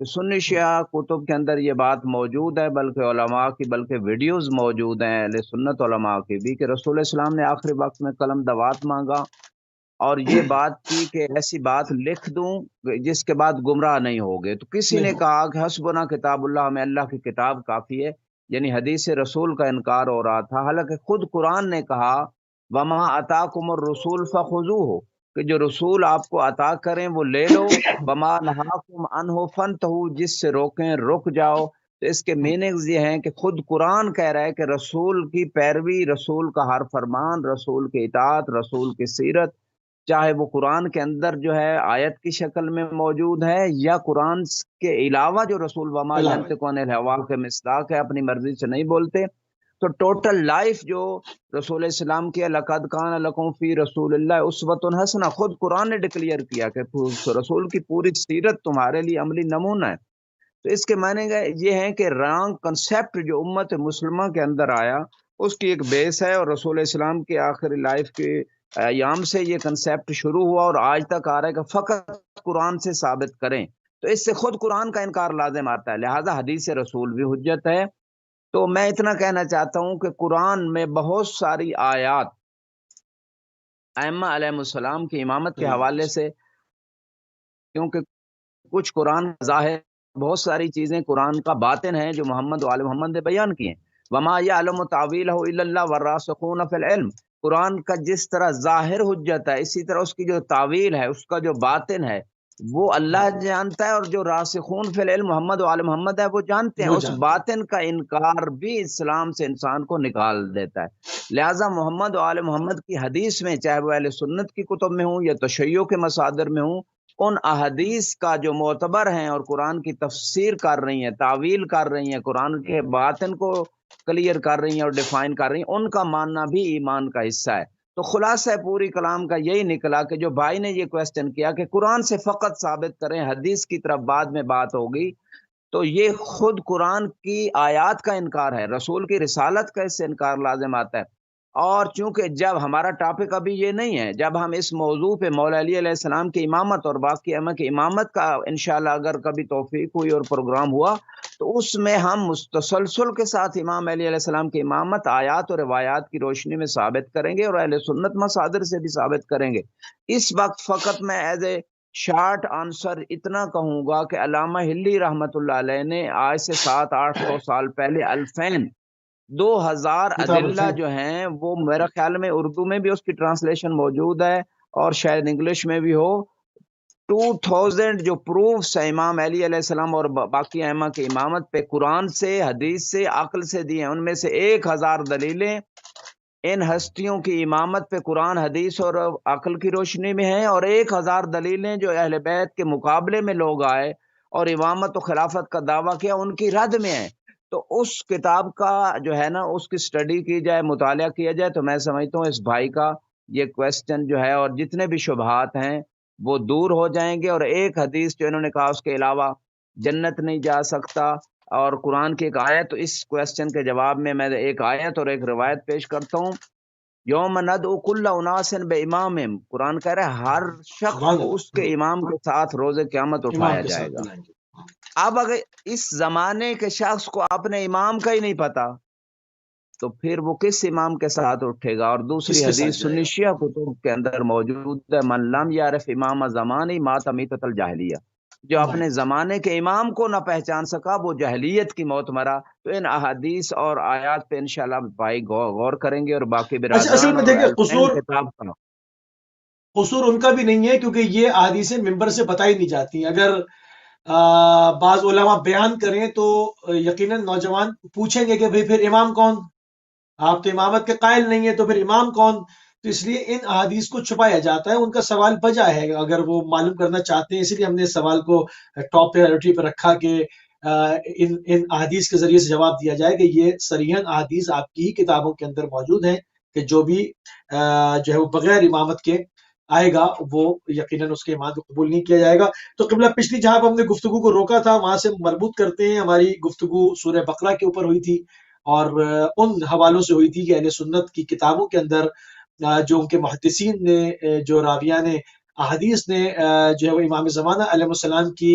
سنی شیعہ کتب کے اندر یہ بات موجود ہے، بلکہ علماء کی ویڈیوز موجود ہیں اہل سنت علماء کی بھی، کہ رسول اسلام نے آخری وقت میں قلم دوات مانگا اور یہ بات کی کہ ایسی بات لکھ دوں جس کے بعد گمراہ نہیں ہوگے. تو کسی نے کہا کہ حسبنا کتاب اللہ، ہمیں اللہ کی کتاب کافی ہے، یعنی حدیث رسول کا انکار ہو رہا تھا، حالانکہ خود قرآن نے کہا وما اتاکم الرسول فخذوہ، کہ جو رسول آپ کو عطا کریں وہ لے لو، وما نہاکم عنہ فانتہوا، جس سے روکیں رک جاؤ. تو اس کے میننگز یہ ہیں کہ خود قرآن کہہ رہا ہے کہ رسول کی پیروی، رسول کا ہر فرمان، رسول کی اطاعت، رسول کی سیرت، چاہے وہ قرآن کے اندر جو ہے آیت کی شکل میں موجود ہے یا قرآن کے علاوہ جو رسول وما ینطق عن الہوا کے مصداق ہے، اپنی مرضی سے نہیں بولتے. تو ٹوٹل لائف جو رسول اسلام کی لقد کان لکم فی رسول اللہ اسوۃ حسنہ، خود قرآن نے ڈکلیئر کیا کہ رسول کی پوری سیرت تمہارے لیے عملی نمونہ ہے. تو اس کے معنی یہ ہیں کہ رانگ کنسیپٹ جو امت مسلمہ کے اندر آیا اس کی ایک بیس ہے، اور رسول اسلام کی آخری لائف کے ایام سے یہ کنسیپٹ شروع ہوا اور آج تک آ رہا ہے کہ فقط قرآن سے ثابت کریں. تو اس سے خود قرآن کا انکار لازم آتا ہے، لہذا حدیث رسول بھی حجت ہے. تو میں اتنا کہنا چاہتا ہوں کہ قرآن میں بہت ساری آیات ائمہ علیہ السلام کی امامت کے حوالے سے، کیونکہ کچھ قرآن ظاہر، بہت ساری چیزیں قرآن کا باطن ہیں جو محمد و آل محمد نے بیان کی ہیں. وما یعلم تعویلہ الا اللہ والراسخون فی العلم، قرآن کا جس طرح ظاہر حجت ہے اسی طرح اس کی جو تعویل ہے، اس کا جو باطن ہے وہ اللہ جانتا ہے، اور جو راسخون فی العلم محمد و آل محمد ہے وہ جانتے ہیں. اس باطن کا انکار بھی اسلام سے انسان کو نکال دیتا ہے. لہٰذا محمد و آل محمد کی حدیث میں، چاہے وہ اہل سنت کی کتب میں ہوں یا تشیع کے مصادر میں ہوں، ان احادیث کا جو معتبر ہیں اور قرآن کی تفسیر کر رہی ہیں، تعویل کر رہی ہیں، قرآن کے باطن کو کلیئر کر رہی ہیں اور ڈیفائن کر رہی ہیں، ان کا ماننا بھی ایمان کا حصہ ہے. تو خلاصہ پوری کلام کا یہی نکلا کہ جو بھائی نے یہ کویسچن کیا کہ قرآن سے فقط ثابت کریں، حدیث کی طرف بعد میں بات ہوگی، تو یہ خود قرآن کی آیات کا انکار ہے، رسول کی رسالت کا اس سے انکار لازم آتا ہے. اور چونکہ جب ہمارا ٹاپک ابھی یہ نہیں ہے، جب ہم اس موضوع پہ مولا علی علیہ السلام کی امامت اور باقی ائمہ کی امامت کا انشاءاللہ اگر کبھی توفیق ہوئی اور پروگرام ہوا تو اس میں ہم مستسلسل کے ساتھ امام علی علیہ السلام کی امامت آیات اور روایات کی روشنی میں ثابت کریں گے اور اہل سنت مصادر سے بھی ثابت کریں گے. اس وقت فقط میں ایز اے شارٹ آنسر اتنا کہوں گا کہ علامہ ہلی رحمت اللہ علیہ نے آج سے 700-800 سال پہلے الفین 2000 ادلہ جو ہیں وہ میرا خیال میں اردو میں بھی اس کی ٹرانسلیشن موجود ہے اور شاید انگلش میں بھی ہو، 2000 جو پروفس ہیں امام علی علیہ السلام اور باقی ائمہ کی امامت پہ قرآن سے، حدیث سے، عقل سے دی ہیں. ان میں سے 1000 دلیلیں ان ہستیوں کی امامت پہ قرآن، حدیث اور عقل کی روشنی میں ہیں، اور 1000 دلیلیں جو اہل بیت کے مقابلے میں لوگ آئے اور امامت و خلافت کا دعویٰ کیا ان کی رد میں ہیں. تو اس کتاب کا جو ہے نا اس کی اسٹڈی کی جائے، مطالعہ کیا جائے، تو میں سمجھتا ہوں اس بھائی کا یہ کویسچن جو ہے اور جتنے بھی شبہات ہیں وہ دور ہو جائیں گے. اور ایک حدیث جو انہوں نے کہا اس کے علاوہ جنت نہیں جا سکتا، اور قرآن کی ایک آیت، تو اس کویسچن کے جواب میں ایک آیت اور ایک روایت پیش کرتا ہوں. یوم ندعو کل اناس بامامہم، قرآن کہہ رہا ہے ہر شخص کو اس کے امام کے ساتھ روز قیامت اٹھایا جائے گا. اب اگر اس زمانے کے شخص کو اپنے امام کا ہی نہیں پتا تو پھر وہ کس امام کے ساتھ اٹھے گا؟ اور دوسری حدیث سنی شیعہ کتب کے اندر موجود ہے، من لم یعرف امام زمانی مات میتۃ الجاہلیہ، جو اپنے زمانے کے امام کو نہ پہچان سکا وہ جاہلیت کی موت مرا. تو ان احادیث اور آیات پہ انشاءاللہ بھائی غور کریں گے اور باقی برادران. اصل میں دیکھیں قصور ان کا بھی نہیں ہے، کیونکہ یہ احادیثیں ممبر سے بتائی نہیں جاتی. اگر بعض علماء بیان کریں تو یقیناً نوجوان پوچھیں گے کہ بھئی پھر امام کون؟ آپ تو امامت کے قائل نہیں ہے، تو پھر امام کون؟ تو اس لیے ان احادیث کو چھپایا جاتا ہے. ان کا سوال بجا ہے اگر وہ معلوم کرنا چاہتے ہیں، اسی لیے ہم نے اس سوال کو ٹاپ پریورٹی پہ رکھا کہ ان احادیث کے ذریعے سے جواب دیا جائے کہ یہ صریحاً احادیث آپ کی کتابوں کے اندر موجود ہیں کہ جو بھی جو ہے وہ بغیر امامت کے آئے گا وہ یقیناً اس کے امام کو قبول نہیں کیا جائے گا. تو قبلہ پچھلی جہاں پہ ہم نے گفتگو کو روکا تھا وہاں سے مربوط کرتے ہیں. ہماری گفتگو سورہ بقرہ کے اوپر ہوئی تھی اور ان حوالوں سے ہوئی تھی کہ اہل سنت کی کتابوں کے اندر جو ان کے محدثین نے، جو راویان احادیث نے جو ہے وہ امام زمانہ علیہ السلام کی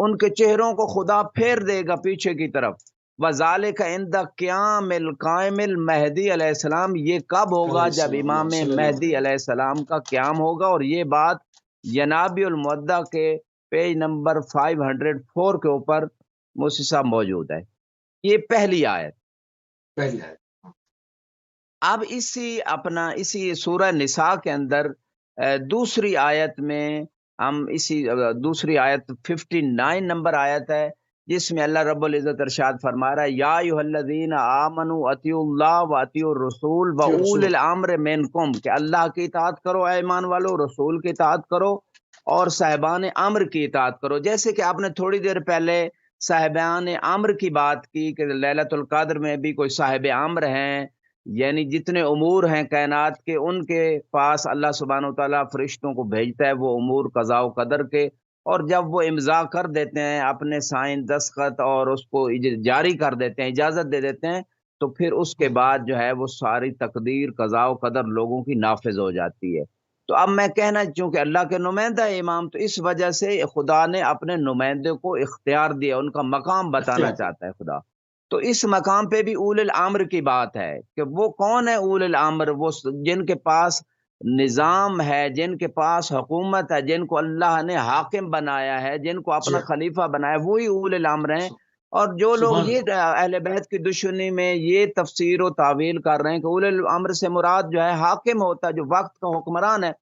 ان کے چہروں کو خدا پھیر دے گا پیچھے کی طرف. وَذَلِكَ عِنْدَ قِيَامِ الْقَائِمِ الْمَہْدِی علیہ السلام. یہ کب ہوگا؟ جب امام مہدی علیہ السلام کا قیام ہوگا. اور یہ بات ینابیع المودع کے پیج نمبر 504 کے اوپر موسی صاحب موجود ہے. یہ پہلی آیت. اب اسی سورہ نساء کے اندر دوسری آیت میں ہم دوسری آیت 59 نمبر آیت ہے، جس میں اللہ رب العزت ارشاد فرما رہا ہے یا ایھا الذین آمنوا اطیعوا اللہ و اطیعوا الرسول و اولی الامر منکم، کہ اللہ کی اطاعت کرو اے ایمان والو، رسول کی اطاعت کرو اور صاحبان امر کی اطاعت کرو. جیسے کہ آپ نے تھوڑی دیر پہلے صاحبان امر کی بات کی کہ لیلۃ القدر میں بھی کوئی صاحب امر ہیں، یعنی جتنے امور ہیں کائنات کے ان کے پاس اللہ سبحانہ و تعالیٰ فرشتوں کو بھیجتا ہے وہ امور قضاء و قدر کے، اور جب وہ امضاء کر دیتے ہیں اپنے سائن دستخط اور اس کو جاری کر دیتے ہیں، اجازت دے دیتے ہیں، تو پھر اس کے بعد جو ہے وہ ساری تقدیر قضاء و قدر لوگوں کی نافذ ہو جاتی ہے. تو اب میں کہنا چونکہ اللہ کے نمائندہ امام، تو اس وجہ سے خدا نے اپنے نمائندے کو اختیار دیا، ان کا مقام بتانا چاہتا ہے خدا. تو اس مقام پہ بھی اول الامر کی بات ہے کہ وہ کون ہے اول الامر؟ وہ جن کے پاس نظام ہے، جن کے پاس حکومت ہے، جن کو اللہ نے حاکم بنایا ہے، جن کو اپنا خلیفہ بنایا، وہی اول الامر ہیں. اور جو لوگ یہ اہل بیت کی دشمنی میں یہ تفسیر و تعویل کر رہے ہیں کہ اول الامر سے مراد جو ہے حاکم ہوتا ہے، جو وقت کا حکمران ہے،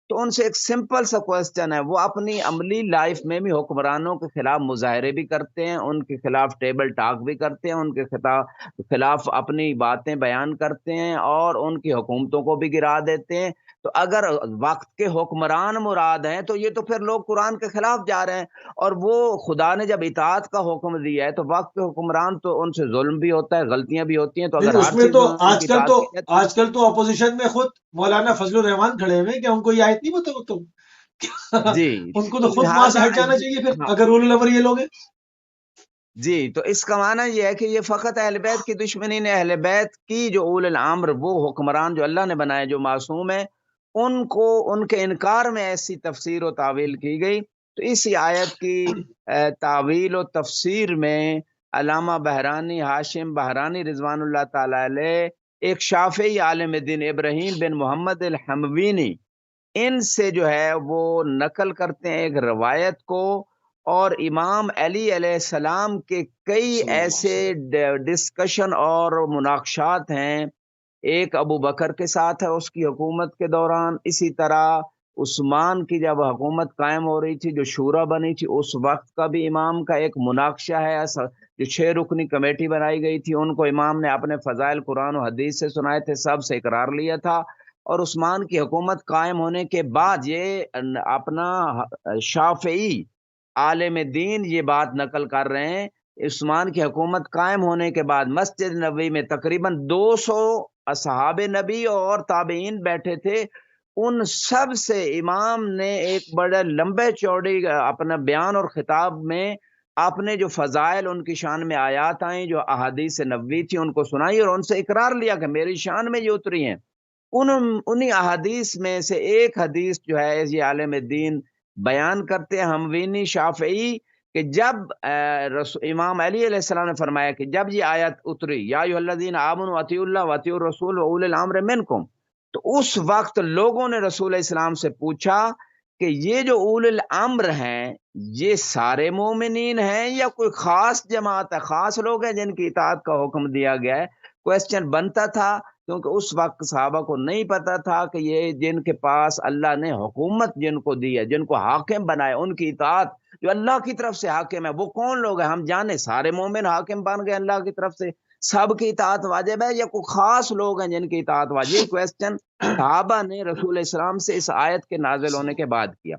تو ان سے ایک سمپل سا کوسچن ہے، وہ اپنی عملی لائف میں بھی حکمرانوں کے خلاف مظاہرے بھی کرتے ہیں، ان کے خلاف ٹیبل ٹاک بھی کرتے ہیں، ان کے خلاف اپنی باتیں بیان کرتے ہیں اور ان کی حکومتوں کو بھی گرا دیتے ہیں. تو اگر وقت کے حکمران مراد ہیں تو یہ تو پھر لوگ قرآن کے خلاف جا رہے ہیں. اور وہ خدا نے جب اطاعت کا حکم دیا ہے تو وقت کے حکمران تو ان سے ظلم بھی ہوتا ہے، غلطیاں بھی ہوتی ہیں. تو اگر اس میں تو آج کل تو اپوزیشن میں خود مولانا فضل الرحمان کھڑے ہوئے کہ ان کو یہ آیت نہیں بتا تم جی ان کو تو خود وہاں سے ہٹ جانا چاہیے پھر اگر اول الامر یہ لوگ ہیں. جی تو اس کا معنی یہ ہے کہ یہ فقط اہل بیت کی دشمنی نے، اہل بیت کی جو اول الامر وہ حکمران جو اللہ نے بنائے جو معصوم ہیں، ان کو ان کے انکار میں ایسی تفسیر و تعویل کی گئی. تو اسی آیت کی تعویل و تفسیر میں علامہ بحرانی، ہاشم بحرانی رضوان اللہ تعالی علیہ، ایک شافعی عالم دین ابراہیم بن محمد الحموینی، ان سے جو ہے وہ نقل کرتے ہیں ایک روایت کو، اور امام علی علیہ السلام کے کئی ایسے ڈسکشن اور مناقشات ہیں. ایک ابو بکر کے ساتھ ہے اس کی حکومت کے دوران، اسی طرح عثمان کی جب حکومت قائم ہو رہی تھی جو شورا بنی تھی اس وقت کا بھی امام کا ایک مناقشہ ہے. جو 6 رکنی کمیٹی بنائی گئی تھی ان کو امام نے اپنے فضائل قرآن و حدیث سے سنائے تھے، سب سے اقرار لیا تھا. اور عثمان کی حکومت قائم ہونے کے بعد یہ اپنا شافعی عالم دین یہ بات نقل کر رہے ہیں، عثمان کی حکومت قائم ہونے کے بعد مسجد نبوی میں تقریباً 200 اصحاب نبی اور تابعین بیٹھے تھے. ان سب سے امام نے ایک بڑے لمبے چوڑی اپنا بیان اور خطاب میں اپنے جو فضائل ان کی شان میں آیات آئیں، جو احادیث نبوی تھی، ان کو سنائی اور ان سے اقرار لیا کہ میری شان میں یہ اتری ہیں. انہی احادیث میں سے ایک حدیث جو ہے یہ عالم دین بیان کرتے ہیں حموینی شافعی کہ جب امام علی علیہ السلام نے فرمایا کہ جب یہ آیت اتری یا ایھا الذین آمنوا اطیعوا اللہ واطیعوا الرسول واولی الامر منکم، تو اس وقت لوگوں نے رسول اسلام سے پوچھا کہ یہ جو اول الامر ہیں یہ سارے مومنین ہیں یا کوئی خاص جماعت ہے، خاص لوگ ہیں جن کی اطاعت کا حکم دیا گیا ہے؟ کویسچن بنتا تھا کیونکہ اس وقت صحابہ کو نہیں پتا تھا کہ یہ جن کے پاس اللہ نے حکومت جن کو دی ہے، جن کو حاکم بنائے، ان کی اطاعت جو اللہ کی طرف سے حاکم ہے وہ کون لوگ ہیں؟ ہم جانے سارے مومن حاکم بن گئے اللہ کی طرف سے، سب کی اطاعت واجب ہے، یا کوئی خاص لوگ ہیں جن کی اطاعت واجب؟ یہ کویسچن صحابہ نے رسول اسلام سے اس آیت کے نازل ہونے کے بعد کیا.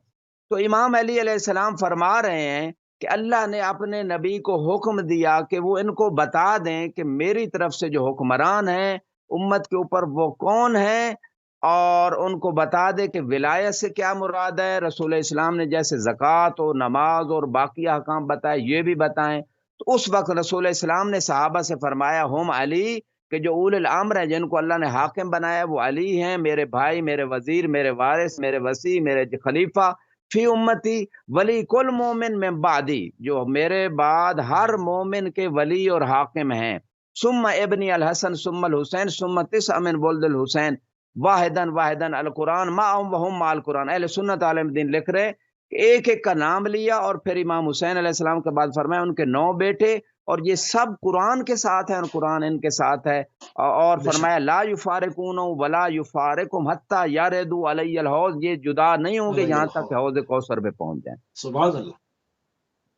تو امام علی علیہ السلام فرما رہے ہیں کہ اللہ نے اپنے نبی کو حکم دیا کہ وہ ان کو بتا دیں کہ میری طرف سے جو حکمران ہیں امت کے اوپر وہ کون ہیں، اور ان کو بتا دے کہ ولایت سے کیا مراد ہے. رسول اسلام نے جیسے زکوٰۃ و نماز اور باقی احکام بتائے یہ بھی بتائیں. تو اس وقت رسول اسلام نے صحابہ سے فرمایا ہم علی، کہ جو اول الامر ہیں جن کو اللہ نے حاکم بنایا وہ علی ہیں، میرے بھائی، میرے وزیر، میرے وارث، میرے وصی، میرے خلیفہ. فی امتی ولی کل مومن میں بعدی، جو میرے بعد ہر مومن کے ولی اور حاکم ہیں، ثم ابن الحسن ثم الحسین ثم تسع من ولد الحسین واحدن واحدن القرآن معهم وهم مع القرآن۔ اہل سنت عالم دین لکھ رہے کہ ایک ایک کا نام لیا اور پھر امام حسین علیہ السلام کے بعد فرمایا ان کے 9 بیٹے، اور یہ سب قرآن کے ساتھ ہیں اور قرآن ان کے ساتھ ہے، اور بے شک فرمایا لا یفارقون ولا یفارقهم حتی یردوا علی الحوض، یہ جدا نہیں ہوں گے علیہ یہاں تک کہ الحوض، حوض کوثر پہ پہنچ جائیں۔ سبحان اللہ۔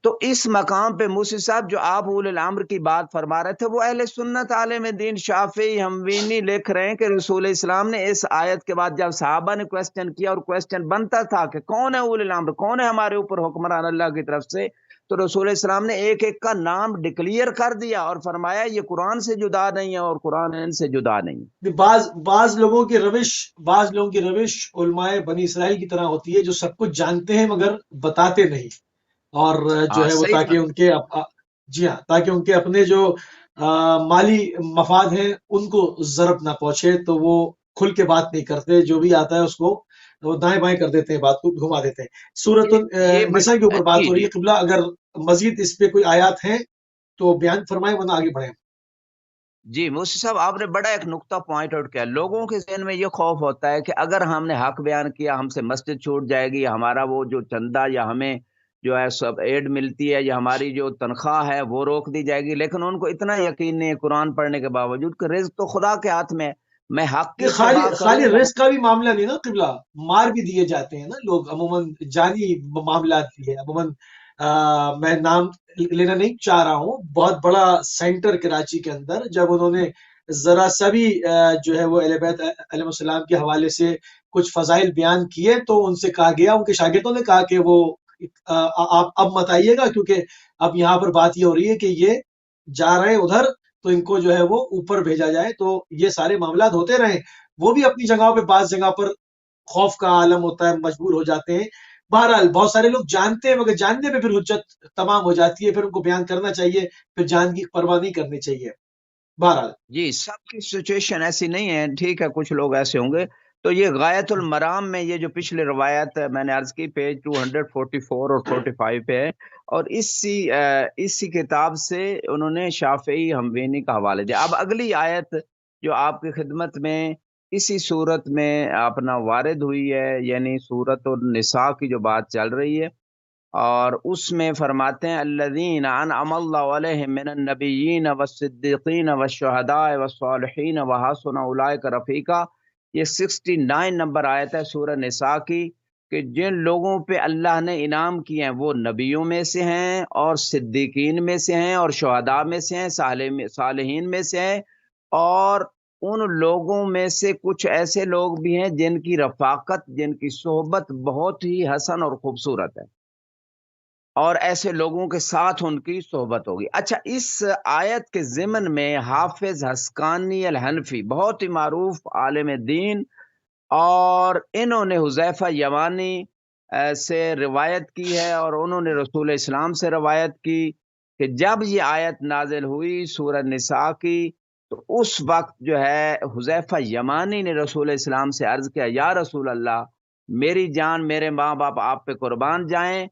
تو اس مقام پہ موسی صاحب جو آپ اولی الامر کی بات فرما رہے تھے، وہ اہل سنت عالم دین شافعی ہموینی لکھ رہے ہیں کہ رسول اسلام نے اس آیت کے بعد جب صحابہ نے کویسچن کیا اور کویسچن بنتا تھا کہ کون ہے اولی الامر، کون ہے ہمارے اوپر حکمران اللہ کی طرف سے، تو رسول اسلام نے ایک ایک کا نام ڈکلیئر کر دیا اور فرمایا یہ قرآن سے جدا نہیں ہے اور قرآن ان سے جدا نہیں ہے۔ بعض لوگوں کی روش علماء بنی اسرائیل کی طرح ہوتی ہے، جو سب کچھ جانتے ہیں مگر بتاتے نہیں، اور جو ہاں ہے وہ صحیح تاکہ ان کے جی ہاں، تاکہ ان کے اپنے جو مالی مفاد ہیں ان کو ضرر نہ پہنچے، تو وہ کھل کے بات نہیں کرتے، جو بھی آتا ہے اس کو وہ دائیں بائیں کر دیتے ہیں، بات کو گھما دیتے ہیں۔ سورۃ یہ النساء کے اوپر بات جی ہو رہی جی ہے، قبلہ اگر مزید اس پہ کوئی آیات ہیں تو بیان فرمائیں ورنہ آگے بڑھیں۔ جی موسی صاحب، آپ نے بڑا ایک نقطہ پوائنٹ آؤٹ کیا۔ لوگوں کے ذہن میں یہ خوف ہوتا ہے کہ اگر ہم نے حق بیان کیا ہم سے مسجد چھوٹ جائے گی، ہمارا وہ جو چندہ یا ہمیں جو ہے سب ایڈ ملتی ہے یا ہماری جو تنخواہ ہے وہ روک دی جائے گی۔ لیکن ان کو اتنا یقین نہیں ہے قرآن پڑھنے کے باوجود کہ رزق تو خدا کے ہاتھ میں ہے، میں حق کی یہ اتباع خالی کروں گا۔ رزق کا بھی معاملہ نہیں نا قبلہ، مار بھی دیے جاتے ہیں نا لوگ عموماً، جانی معاملات بھی ہے عموماً۔ میں نام لینا نہیں چاہ رہا ہوں، بہت بڑا سینٹر کراچی کے اندر، جب انہوں نے ذرا سا بھی جو ہے وہ اہل بیت علیہ السلام کے حوالے سے کچھ فضائل بیان کیے تو ان سے کہا گیا، ان کے شاگردوں نے کہا کہ وہ آپ اب مت آئیے گا، کیونکہ اب یہاں پر بات یہ ہو رہی ہے کہ یہ جا رہے ہیں ادھر، تو ان کو جو ہے وہ اوپر بھیجا جائے۔ تو یہ سارے معاملات ہوتے رہے، وہ بھی اپنی جگہوں پہ بعض جگہ پر خوف کا عالم ہوتا ہے، مجبور ہو جاتے ہیں۔ بہرحال بہت سارے لوگ جانتے ہیں مگر جاننے پہ پھر حجت تمام ہو جاتی ہے، پھر ان کو بیان کرنا چاہیے، پھر جان کی پرواہ نہیں کرنی چاہیے۔ بہرحال جی سب کی سچویشن ایسی نہیں ہے، ٹھیک ہے کچھ لوگ ایسے ہوں گے۔ تو یہ غایت المرام میں یہ جو پچھلی روایت میں نے عرض کی پیج 244 اور 45 پہ ہے، اور اسی کتاب سے انہوں نے شافعی ہموینی کا حوالے دیا۔ اب اگلی آیت جو آپ کی خدمت میں اسی صورت میں اپنا وارد ہوئی ہے، یعنی سورۃ النساء کی جو بات چل رہی ہے، اور اس میں فرماتے ہیں الذین انعم اللہ علیہم من النبیین والصدیقین والشہداء والصالحین وحسن اولئک رفیقا۔ یہ 69 نمبر آیت ہے سورہ نساء کی، کہ جن لوگوں پہ اللہ نے انعام کیے ہیں وہ نبیوں میں سے ہیں اور صدیقین میں سے ہیں اور شہداء میں سے ہیں، صالحین میں سے ہیں، اور ان لوگوں میں سے کچھ ایسے لوگ بھی ہیں جن کی رفاقت، جن کی صحبت بہت ہی حسن اور خوبصورت ہے، اور ایسے لوگوں کے ساتھ ان کی صحبت ہوگی۔ اچھا، اس آیت کے ضمن میں حافظ حسقانی الحنفی بہت ہی معروف عالم دین، اور انہوں نے حذیفہ یمانی سے روایت کی ہے، اور انہوں نے رسول اسلام سے روایت کی کہ جب یہ آیت نازل ہوئی سورہ نساء کی، تو اس وقت جو ہے حذیفہ یمانی نے رسول اسلام سے عرض کیا، یا رسول اللہ، میری جان میرے ماں باپ آپ پہ قربان جائیں،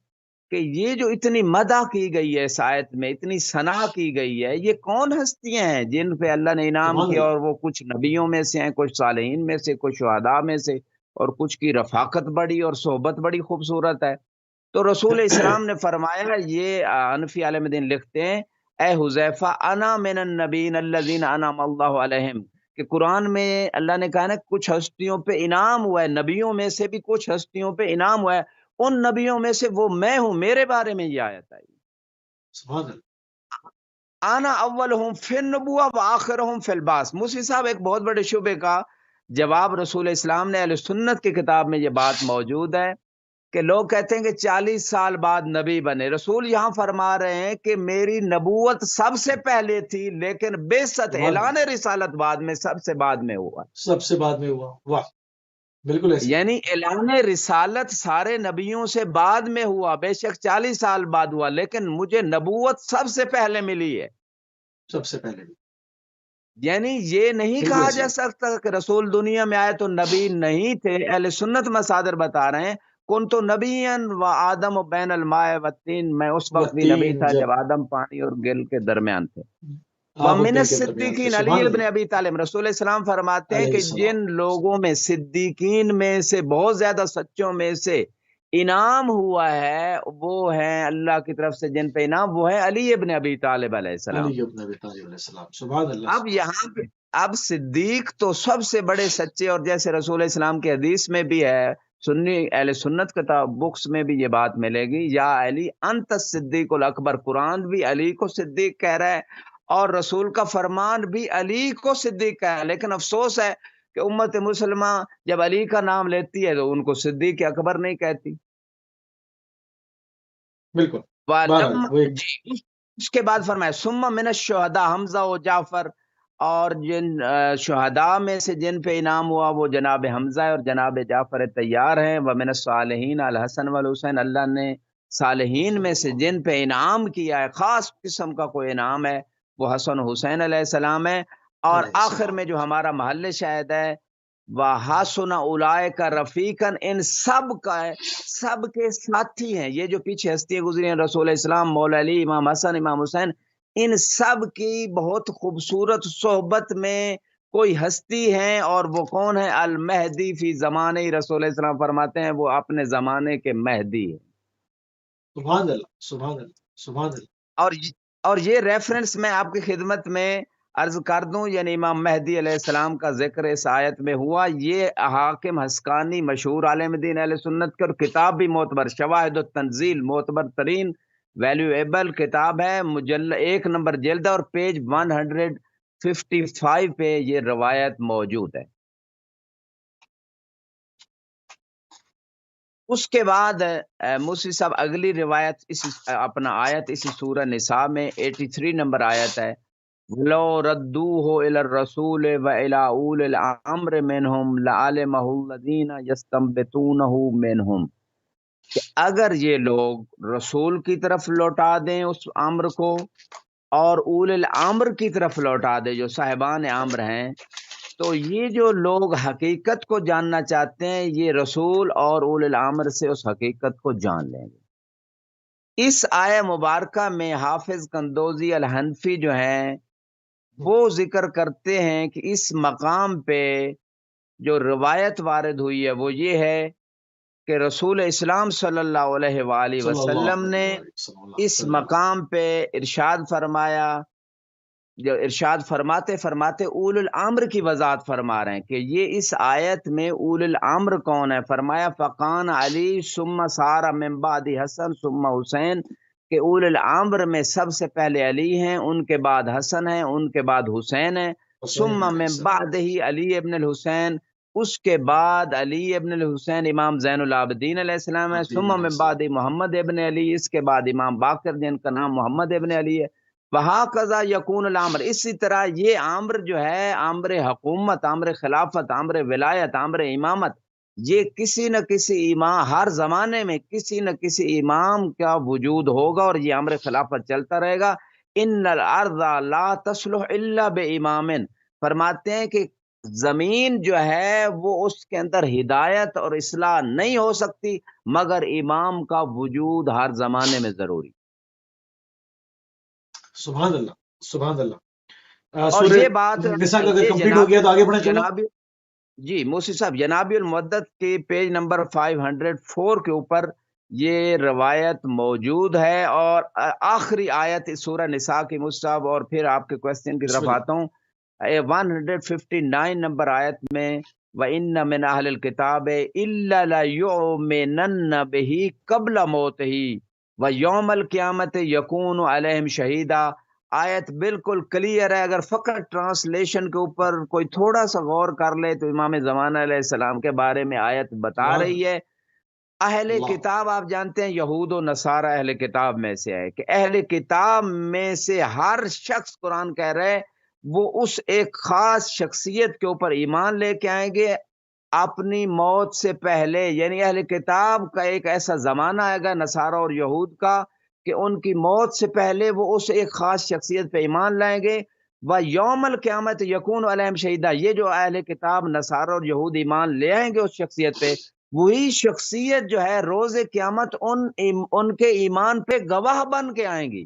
کہ یہ جو اتنی مدح کی گئی ہے اس آیت میں، اتنی ثنا کی گئی ہے، یہ کون ہستیاں ہیں جن پہ اللہ نے انعام سبحان کیا، اللہ۔ اور وہ کچھ نبیوں میں سے ہیں، کچھ صالحین میں سے، کچھ شہداء میں سے، اور کچھ کی رفاقت بڑی اور صحبت بڑی خوبصورت ہے۔ تو رسول اسلام نے فرمایا، یہ حنفی عالم دین لکھتے ہیں، اے حذیفہ انا من النبیین الذین انعم اللہ علیہم، کہ قرآن میں اللہ نے کہا نا کچھ ہستیوں پہ انعام ہوا ہے، نبیوں میں سے بھی کچھ ہستیوں پہ انعام ہوا ہے، ان نبیوں میں سے وہ میں ہوں، میرے بارے میں یہ آیت آئی، سبحان اللہ۔ آنا اولہم فی النبوہ و آخرہم فی البعث۔ موسی صاحب ایک بہت بڑے شبے کا جواب رسول اسلام نے اہل سنت کی کتاب میں یہ بات موجود ہے کہ لوگ کہتے ہیں کہ 40 سال بعد نبی بنے، رسول یہاں فرما رہے ہیں کہ میری نبوت سب سے پہلے تھی، لیکن بعثت سبحان اعلان اللہ، رسالت بعد میں، سب سے بعد میں ہوا۔ سب سے بعد میں ہوا، واہ، بالکل ایسے یعنی اعلان رسالت سارے نبیوں سے بعد میں ہوا، بے شک 40 سال بعد ہوا، لیکن مجھے نبوت سب سے پہلے ملی ہے۔ سب سے پہلے بھی، یعنی یہ نہیں بالکل کہا ایسے جا ہی۔ سکتا کہ رسول دنیا میں آئے تو نبی نہیں تھے، اہل سنت مصادر بتا رہے ہیں کنت نبیا و آدم و بین الماء والتین، میں اس وقت بھی نبی والتین، تھا جب جب آدم پانی اور گل کے درمیان تھے۔ آب اور وَمِنَ گل کے درمیان تھے، الصدیقین علی سبحان ابن اللہ ابی طالب، رسول السلام فرماتے ہیں علیہ کہ السلام۔ جن لوگوں میں صدیقین میں سے بہت زیادہ سچوں میں سے انعام ہوا ہے وہ ہیں اللہ کی طرف سے جن پہ انعام، وہ ہے علی ابن ابی طالب علیہ السلام۔ علی ابن ابی طالب علیہ السلام، سبحان اللہ اب سبحان یہاں پہ اب صدیق تو سب سے بڑے سچے، اور جیسے رسول اسلام کی حدیث میں بھی ہے، سنی اہل سنت کتاب بکس میں بھی یہ بات ملے گی، یا علی انت الصدیق الاکبر، قرآن بھی علی کو صدیق کہہ رہا ہے اور رسول کا فرمان بھی علی کو صدیق کہہ رہا ہے۔ لیکن افسوس ہے کہ امت مسلمہ جب علی کا نام لیتی ہے تو ان کو صدیق اکبر نہیں کہتی۔ بالکل، بہرحال وَلَمَّا، وہ ایک جی، اس کے بعد فرمایا ثم من الشہداء، حمزہ و جعفر، اور جن شہداء میں سے جن پہ انعام ہوا وہ جناب حمزہ اور جناب جعفر طیار ہیں۔ ومن الصالحین الحسن والحسین، اللہ نے صالحین میں سے جن پہ انعام کیا ہے، خاص قسم کا کوئی انعام ہے، وہ حسن حسین علیہ السلام ہے۔ اور علیہ آخر السلام۔ میں جو ہمارا محل شاہد ہے، وَحَسُنَ أُولَٰئِكَ رَفِيقًا، ان سب کا ہے، سب کے ساتھی ہیں۔ یہ جو پیچھے ہستیاں گزری ہیں، رسول اسلام، مولا علی، امام حسن، امام حسین، ان سب کی بہت خوبصورت صحبت میں کوئی ہستی ہیں، اور وہ کون ہے؟ المہدی فی زمانے، رسول اسلام فرماتے ہیں وہ اپنے زمانے کے مہدی ہیں۔ سبحان اللہ سبحان اللہ سبحان اللہ۔ اور یہ ریفرنس میں آپ کی خدمت میں عرض کر دوں، یعنی امام مہدی علیہ السلام کا ذکر اس آیت میں ہوا۔ یہ حاکم حسقانی مشہور عالم دین اہل سنت کے، اور کتاب بھی معتبر، شواہد التنزیل، معتبر ترین ویلیویبل کتاب ہے، ایک نمبر جلد ہے، اور پیج 155 پہ یہ روایت موجود ہے۔ اس کے بعد موسی صاحب اگلی روایت اپنا آیت اسی سورہ نساء میں 83 نمبر آیت ہے، وَلَوْ رَدُّوهُ إِلَى الرَّسُولِ وَإِلَىٰ أُولِي الْأَمْرِ مِنْهُمْ لَعَلِمَهُ الَّذِينَ يَسْتَنبِطُونَهُ مِنْهُمْ، کہ اگر یہ لوگ رسول کی طرف لوٹا دیں اس امر کو، اور اول الامر کی طرف لوٹا دیں جو صاحبان امر ہیں، تو یہ جو لوگ حقیقت کو جاننا چاہتے ہیں، یہ رسول اور اول الامر سے اس حقیقت کو جان لیں گے۔ اس آیہ مبارکہ میں حافظ قندوزی الحنفی جو ہیں وہ ذکر کرتے ہیں کہ اس مقام پہ جو روایت وارد ہوئی ہے وہ یہ ہے کہ رسول اسلام صلی اللہ علیہ وآلہ صلی اللہ وسلم نے علیہ وسلم اس مقام پہ ارشاد فرمایا، جو ارشاد فرماتے فرماتے اول الامر کی وضاحت فرما رہے ہیں کہ یہ اس آیت میں اول الامر کون ہے۔ فرمایا فقان علی ثم سارا من بعد حسن ثم حسین، کہ اول الامر میں سب سے پہلے علی ہیں، ان کے بعد حسن ہیں، ان کے بعد حسین ہیں، ثم من بعد ہی علی ابن الحسین، اس کے بعد علی ابن الحسین امام زین العابدین علیہ السلام ہے، ثم من بعد محمد ابن علی، اس کے بعد امام باقر جن کا نام محمد ابن علی ہے، وَهَكَذَا يَكُونُ الْأَمْرُ، اسی طرح یہ امر جو ہے، امر حکومت، امر خلافت، امر ولایت، امر امامت، یہ کسی نہ کسی امام، ہر زمانے میں کسی نہ کسی امام کا وجود ہوگا اور یہ امر خلافت چلتا رہے گا۔ ان الارض لا تصلح الا بامام، فرماتے ہیں کہ زمین جو ہے وہ اس کے اندر ہدایت اور اصلاح نہیں ہو سکتی مگر امام کا وجود ہر زمانے میں ضروری۔ سبحان اللہ سبحان اللہ۔ اور سورہ یہ بات نساء کا اگر یہ کمپلیٹ ہو گیا تو آگے بڑھیں چلیں۔ جناب جی موسی صاحب، جناب المعدت کے پیج نمبر 504 کے اوپر یہ روایت موجود ہے، اور آخری آیت سورہ نساء کی مصحف، اور پھر آپ کے کوسچن کی بسم طرف اللہ۔ آتا ہوں۔ 159 نمبر آیت میں وَإِنَّ مِنْ أَهْلِ الْكِتَابِ إِلَّا لَيُؤْمِنَنَّ بِهِ قَبْلَ مَوْتِهِ وَيَوْمَ الْقِيَامَةِ يَكُونُ عَلَيْهِمْ شَهِيدًا۔ آیت بالکل کلیئر ہے، اگر فقط ٹرانسلیشن کے اوپر کوئی تھوڑا سا غور کر لے تو امام زمانہ علیہ السلام کے بارے میں آیت بتا اللہ رہی ہے۔ اہل اللہ کتاب آپ جانتے ہیں یہود و نصارہ اہل کتاب میں سے ہے، کہ اہل کتاب میں سے ہر شخص، قرآن کہہ رہے وہ اس ایک خاص شخصیت کے اوپر ایمان لے کے آئیں گے اپنی موت سے پہلے، یعنی اہل کتاب کا ایک ایسا زمانہ آئے گا، نصارہ اور یہود کا، کہ ان کی موت سے پہلے وہ اس ایک خاص شخصیت پہ ایمان لائیں گے۔ وَيَوْمَ الْقِيَامَةِ يَكُونُ عَلَيْهِمْ شَهِيدًا، یہ جو اہل کتاب نصارہ اور یہود ایمان لے آئیں گے اس شخصیت پہ، وہی شخصیت جو ہے روز قیامت ان کے ایمان پہ گواہ بن کے آئیں گی۔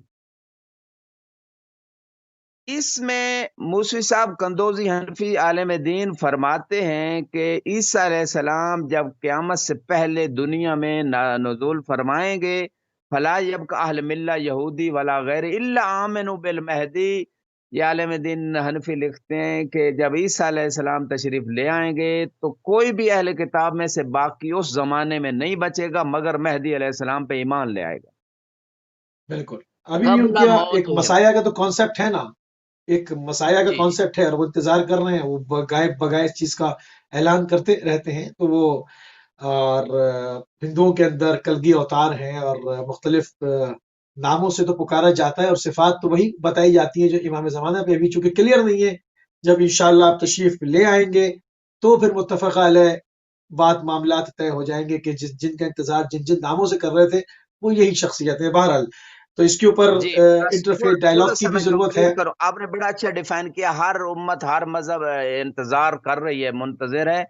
اس میں موسوی صاحب قندوزی حنفی عالم دین فرماتے ہیں کہ عیسیٰ علیہ السلام جب قیامت سے پہلے دنیا میں نزول فرمائیں گے، فلا یبقى اہل ملہ یہودی ولا غیر الا آمنوا بالمہدی۔ یہ عالم دین حنفی لکھتے ہیں کہ جب عیسیٰ علیہ السلام تشریف لے آئیں گے تو کوئی بھی اہل کتاب میں سے باقی اس زمانے میں نہیں بچے گا مگر مہدی علیہ السلام پہ ایمان لے آئے گا، بالکل، ابھی بھی ان قبلہ کا موت ایک ہو۔ مسایہ کا تو کانسیپٹ ہے نا، ایک مسایہ کا جی جی کانسیپٹ ہے اور وہ انتظار کر رہے ہیں، وہ بگائے بگائے اس چیز کا اعلان کرتے رہتے ہیں، تو وہ اور ہندوؤں کے اندر کلگی اوتار ہیں اور مختلف ناموں سے تو پکارا جاتا ہے، اور صفات تو وہی بتائی جاتی ہیں جو امام زمانہ پہ ابھی چونکہ کلیئر نہیں ہے۔ جب انشاءاللہ آپ تشریف لے آئیں گے تو پھر متفقہ علیہ بات معاملات طے ہو جائیں گے کہ جن کا انتظار جن جن ناموں سے کر رہے تھے وہ یہی شخصیت ہے۔ بہرحال تو اس کے اوپر جی، بس انٹرفیس تھوڑا ڈائلاگ کی سا بھی میں ضرورت ہے۔ کنکلوڈ کروں۔ آپ نے بڑا اچھا ڈیفائن کیا، ہر امت ہر مذہب انتظار کر رہی ہے، منتظر ہے۔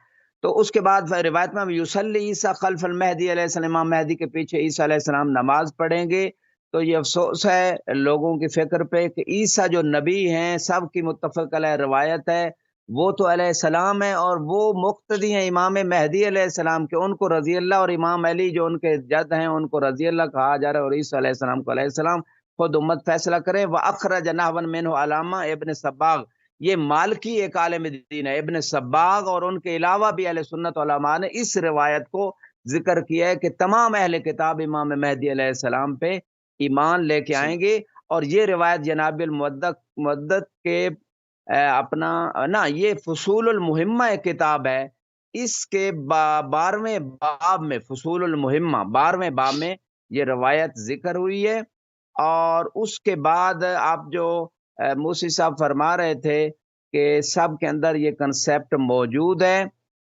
تو اس کے بعد روایت میں یصلی عیسیٰ خلف المہدی علیہ السلام، امام مہدی کے پیچھے عیسیٰ علیہ السلام نماز پڑھیں گے۔ تو یہ افسوس ہے لوگوں کی فکر پہ کہ عیسیٰ جو نبی ہیں، سب کی متفق علیہ روایت ہے، وہ تو علیہ السلام ہے اور وہ مقتدی ہیں امام مہدی علیہ السلام کے، ان کو رضی اللہ، اور امام علی جو ان کے جد ہیں ان کو رضی اللہ کہا جا رہا ہے، اور عیسیٰ علیہ السلام کو علیہ السلام۔ خود امت فیصلہ کرے۔ وَأَخْرَجَ نَحْوًا مِنْهُ علامہ ابن سباغ، یہ مالکی ایک عالم دین ہے، ابن سباغ اور ان کے علاوہ بھی اہل سنت علماء نے اس روایت کو ذکر کیا ہے کہ تمام اہل کتاب امام مہدی علیہ السلام پہ ایمان لے کے جی آئیں گے۔ اور یہ روایت جناب المدت کے اپنا نا، یہ فصول المہمہ ایک کتاب ہے، اس کے 12ویں باب میں، فصول المہمہ 12ویں باب میں یہ روایت ذکر ہوئی ہے۔ اور اس کے بعد آپ جو موسی صاحب فرما رہے تھے کہ سب کے اندر یہ کنسیپٹ موجود ہے،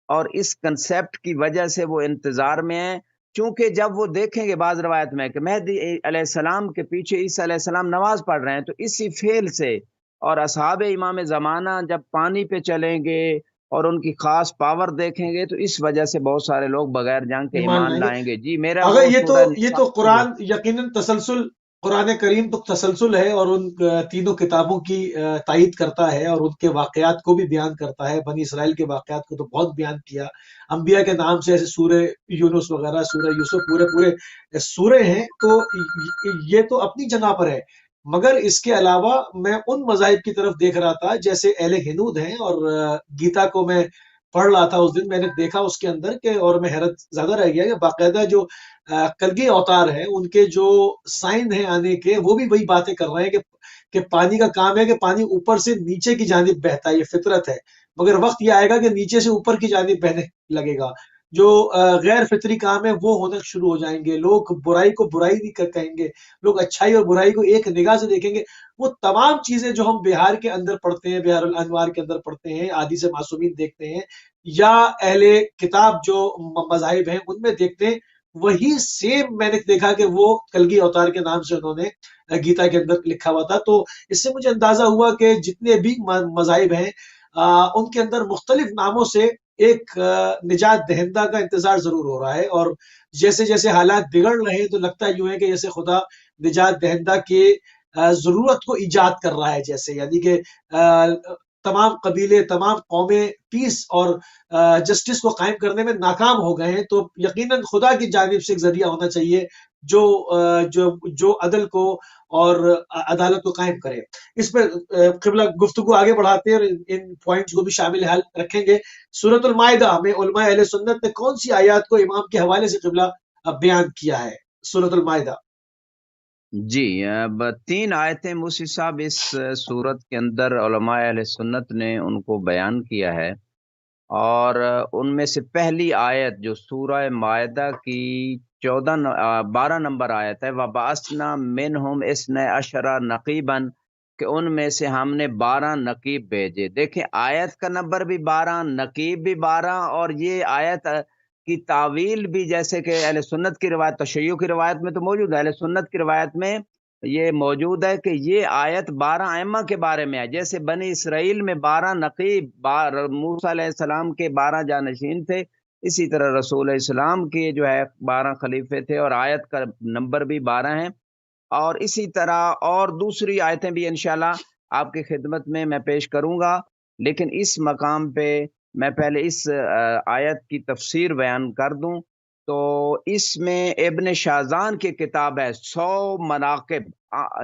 اور اس کنسیپٹ کی وجہ سے وہ انتظار میں ہیں، چونکہ جب وہ دیکھیں گے بعض روایت میں کہ مہدی علیہ السلام کے پیچھے عیسیٰ علیہ السلام نماز پڑھ رہے ہیں، تو اسی فعل سے اور اصحاب امام زمانہ جب پانی پہ چلیں گے اور ان کی خاص پاور دیکھیں گے تو اس وجہ سے بہت سارے لوگ بغیر جان کے ایمان ایمان لائیں گے۔ لائیں گے۔ جی میرا اگر وہ سورہ یہ نساء تو کی جو، قرآن یقیناً تسلسل، قرآن کریم تو تسلسل ہے اور ان تینوں کتابوں کی تائید کرتا ہے اور ان کے واقعات کو بھی بیان کرتا ہے۔ بنی اسرائیل کے واقعات کو تو بہت بیان کیا، انبیاء کے نام سے ایسے سورہ یونس وغیرہ، سورہ یوسف، پورے سورے ہیں، تو یہ تو اپنی جگہ پر ہے۔ مگر اس کے علاوہ میں ان مذاہب کی طرف دیکھ رہا تھا جیسے اہل ہنود ہیں، اور گیتا کو میں پڑھ رہا تھا اس دن، میں نے دیکھا اس کے اندر کہ، اور میں حیرت زیادہ رہ گیا کہ باقاعدہ جو کلگی اوتار ہیں ان کے جو سائن ہیں آنے کے، وہ بھی وہی باتیں کر رہے ہیں کہ پانی کا کام ہے کہ پانی اوپر سے نیچے کی جانب بہتا ہے، یہ فطرت ہے، مگر وقت یہ آئے گا کہ نیچے سے اوپر کی جانب بہنے لگے گا۔ جو غیر فطری کام ہے وہ ہونا شروع ہو جائیں گے، لوگ برائی کو برائی نہیں کہیں گے، لوگ اچھائی اور برائی کو ایک نگاہ سے دیکھیں گے۔ وہ تمام چیزیں جو ہم بہار کے اندر پڑھتے ہیں، بہار الانوار کے اندر پڑھتے ہیں، حدیث معصومین دیکھتے ہیں، یا اہل کتاب جو مذاہب ہیں ان میں دیکھتے ہیں، وہی سیم میں نے دیکھا کہ وہ کلگی اوتار کے نام سے انہوں نے گیتا کے اندر لکھا ہوا تھا۔ تو اس سے مجھے اندازہ ہوا کہ جتنے بھی مذاہب ہیں ان کے اندر مختلف ناموں سے ایک نجات دہندہ کا انتظار ضرور ہو رہا ہے، اور جیسے جیسے حالات بگڑ رہے ہیں تو لگتا یوں ہے کہ جیسے خدا نجات دہندہ کے ضرورت کو ایجاد کر رہا ہے، جیسے یعنی کہ تمام قبیلے، تمام قومیں پیس اور جسٹس کو قائم کرنے میں ناکام ہو گئے ہیں، تو یقیناً خدا کی جانب سے ایک ذریعہ ہونا چاہیے جو عدل کو اور عدالت کو قائم کرے۔ اس پہ قبلہ گفتگو آگے بڑھاتے ہیں اور ان پوائنٹس کو بھی شامل حال رکھیں گے۔ سورۃ المائدہ میں علماء اہل سنت نے کون سی آیات کو امام کے حوالے سے قبلہ بیان کیا ہے؟ سورۃ المائدہ۔ جی اب 3 آیتیں موسی صاحب اس صورت کے اندر علماء اہل سنت نے ان کو بیان کیا ہے، اور ان میں سے پہلی آیت جو سورہ مائدہ کی 12 نمبر آیت ہے، وَبَعَثْنَا مِنْهُمْ اثْنَیْ عَشَرَ نَقِیبًا، کہ ان میں سے ہم نے 12 نقیب بھیجے۔ دیکھیں آیت کا نمبر بھی 12، نقیب بھی 12، اور یہ آیت کی تعویل بھی جیسے کہ اہل سنت کی روایت، تشیع کی روایت میں تو موجود ہے، اہل سنت کی روایت میں یہ موجود ہے کہ یہ آیت 12 ائمہ کے بارے میں ہے۔ جیسے بنی اسرائیل میں 12 نقیب، موسیٰ علیہ السلام کے 12 جانشین تھے، اسی طرح رسول اسلام کے جو ہے 12 خلیفے تھے اور آیت کا نمبر بھی 12 ہے، اور اسی طرح اور دوسری آیتیں بھی انشاءاللہ آپ کی خدمت میں پیش کروں گا، لیکن اس مقام پہ میں پہلے اس آیت کی تفسیر بیان کر دوں۔ تو اس میں ابن شازان کی کتاب ہے 100 مناقب،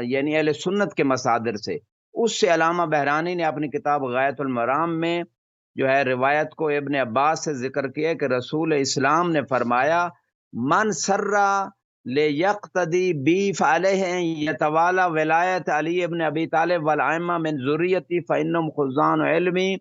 یعنی اہل سنت کے مصادر سے، اس سے علامہ بہرانی نے اپنی کتاب غایۃ المرام میں جو ہے روایت کو ابن عباس سے ذکر کیا کہ رسول اسلام نے فرمایا من سرہ لیقتدی بی فعلیہ یتوالا ولایت علی ابن ابی طالب والائمہ من ذریتی فإنہم خزان علمی،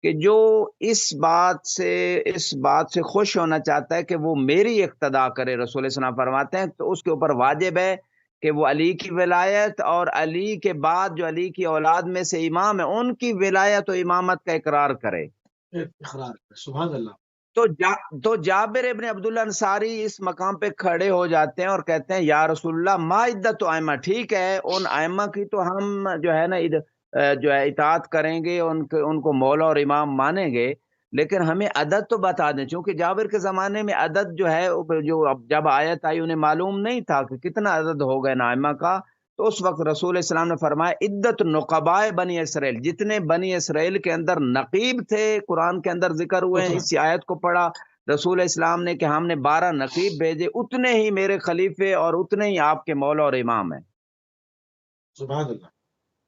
کہ جو اس بات سے خوش ہونا چاہتا ہے کہ وہ میری اقتدا کرے، رسول اسلام فرماتے ہیں تو اس کے اوپر واجب ہے کہ وہ علی کی ولایت اور علی کے بعد جو علی کی اولاد میں سے امام ہے ان کی ولایت و امامت کا اقرار کرے۔ اقرار، سبحان اللہ۔ تو جابر ابن عبداللہ انصاری اس مقام پہ کھڑے ہو جاتے ہیں اور کہتے ہیں یا رسول اللہ ما عدت ائمہ، ٹھیک ہے ان ائمہ کی تو ہم جو ہے نا جو ہے اطاعت کریں گے، ان کو مولا اور امام مانیں گے، لیکن ہمیں عدد تو بتا دیں، چونکہ جابر کے زمانے میں عدد جو ہے جو جب آیت آئی انہیں معلوم نہیں تھا کہ کتنا عدد ہو گئے ائمہ کا، تو اس وقت رسول اسلام نے فرمایا عدت نقباء بنی اسرائیل، جتنے بنی اسرائیل کے اندر نقیب تھے قرآن کے اندر ذکر ہوئے ہیں، اس آیت کو پڑھا رسول اسلام نے کہ ہم نے 12 نقیب بھیجے، اتنے ہی میرے خلیفے اور اتنے ہی آپ کے مولا اور امام ہیں۔ سبحان اللہ،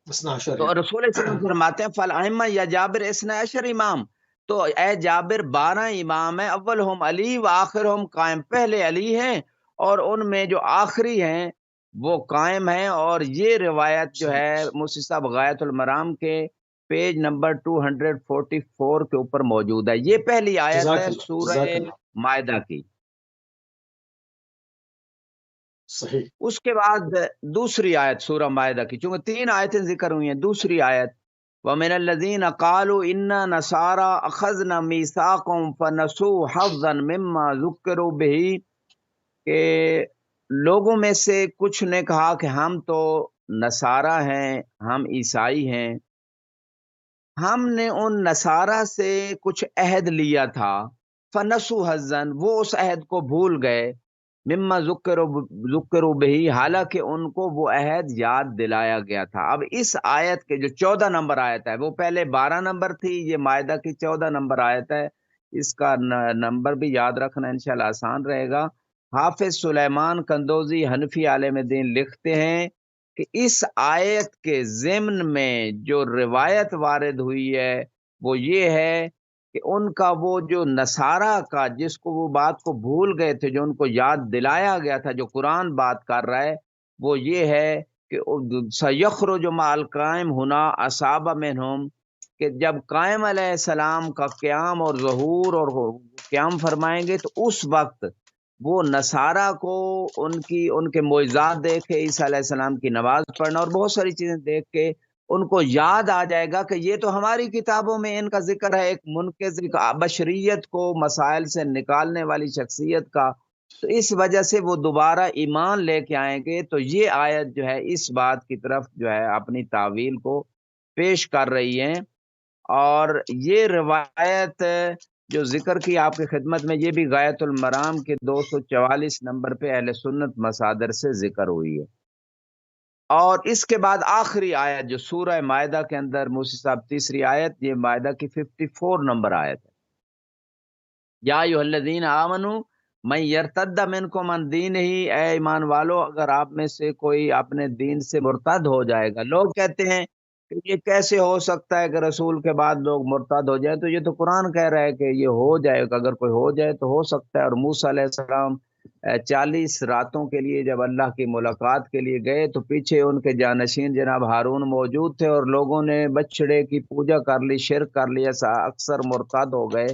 اسنا عشر تو رسول اسلام فرماتے ہیں فالائمہ یا جابر اسنا عشر امام، تو اے جابر 12 امام ہیں، اولہم علی و آخرہم قائم، پہلے علی ہیں اور ان میں جو آخری ہیں وہ قائم ہیں۔ اور یہ روایت جو ہے مفتی صاحب غایۃ المرام کے پیج نمبر 244 کے اوپر موجود ہے۔ یہ پہلی آیت ہے سورہ مائدہ کی۔ صحیح۔ اس کے بعد دوسری آیت سورہ مائدہ کی، چونکہ 3 آیتیں ذکر ہوئی ہیں، دوسری آیت وَمِنَ الَّذِينَ قَالُوا إِنَّا نَصَارَىٰ أَخَذْنَا مِيثَاقَهُمْ فَنَسُوا حَظًّا مِّمَّا ذُكِّرُوا بِهِ، کہ لوگوں میں سے کچھ نے کہا کہ ہم تو نصارہ ہیں، ہم عیسائی ہیں، ہم نے ان نصارہ سے کچھ عہد لیا تھا، فَنَسُوا حَظًّا، وہ اس عہد کو بھول گئے، مما ذکروا بہی، حالانکہ ان کو وہ عہد یاد دلایا گیا تھا۔ اب اس آیت کے جو 14 نمبر آیت ہے، وہ پہلے 12 نمبر تھی، یہ مائدہ کی 14 نمبر آیت ہے، اس کا نمبر بھی یاد رکھنا انشاءاللہ آسان رہے گا۔ حافظ سلیمان قندوزی حنفی عالم دین لکھتے ہیں کہ اس آیت کے ضمن میں جو روایت وارد ہوئی ہے وہ یہ ہے کہ ان کا وہ جو نصارہ کا جس کو وہ بات کو بھول گئے تھے، جو ان کو یاد دلایا گیا تھا، جو قرآن بات کر رہا ہے وہ یہ ہے کہ سَيَخْرُجُ مَعَ الْقَائِمِ هُنَا أَصْحَابَ مِنْهُمْ، کہ جب قائم علیہ السلام کا قیام اور ظہور اور قیام فرمائیں گے تو اس وقت وہ نصارہ کو ان کے معجزات دیکھ کے، عیسیٰ علیہ السلام کی نماز پڑھنا اور بہت ساری چیزیں دیکھ کے ان کو یاد آ جائے گا کہ یہ تو ہماری کتابوں میں ان کا ذکر ہے، ایک منقذ، بشریت کو مسائل سے نکالنے والی شخصیت کا، تو اس وجہ سے وہ دوبارہ ایمان لے کے آئیں گے۔ تو یہ آیت جو ہے اس بات کی طرف جو ہے اپنی تعویل کو پیش کر رہی ہے، اور یہ روایت جو ذکر کی آپ کی خدمت میں، یہ بھی غایۃ المرام کے 244 نمبر پہ اہل سنت مصادر سے ذکر ہوئی ہے۔ اور اس کے بعد آخری آیت جو سورہ مائدہ کے اندر موسی صاحب تیسری آیت، یہ مائدہ کی 54 نمبر آیت ہے۔ یا ایھا الذین آمنوا من یرتد منکم عن دینہ، اے ایمان والو اگر آپ میں سے کوئی اپنے دین سے مرتد ہو جائے گا۔ لوگ کہتے ہیں کہ یہ کیسے ہو سکتا ہے کہ رسول کے بعد لوگ مرتد ہو جائیں، تو یہ تو قرآن کہہ رہا ہے کہ یہ ہو جائے گا، اگر کوئی ہو جائے تو ہو سکتا ہے۔ اور موسیٰ علیہ السلام 40 راتوں کے لیے جب اللہ کی ملاقات کے لیے گئے تو پیچھے ان کے جانشین جناب ہارون موجود تھے، اور لوگوں نے بچڑے کی پوجا کر لی، شرک کر لیا، اکثر مرتد ہو گئے۔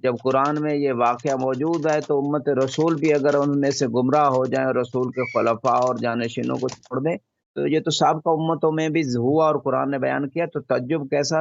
جب قرآن میں یہ واقعہ موجود ہے تو امت رسول بھی اگر ان میں سے گمراہ ہو جائیں اور رسول کے خلفاء اور جانشینوں کو چھوڑ دیں تو یہ تو سابقہ امتوں میں بھی ہوا، اور قرآن نے بیان کیا، تو تعجب کیسا۔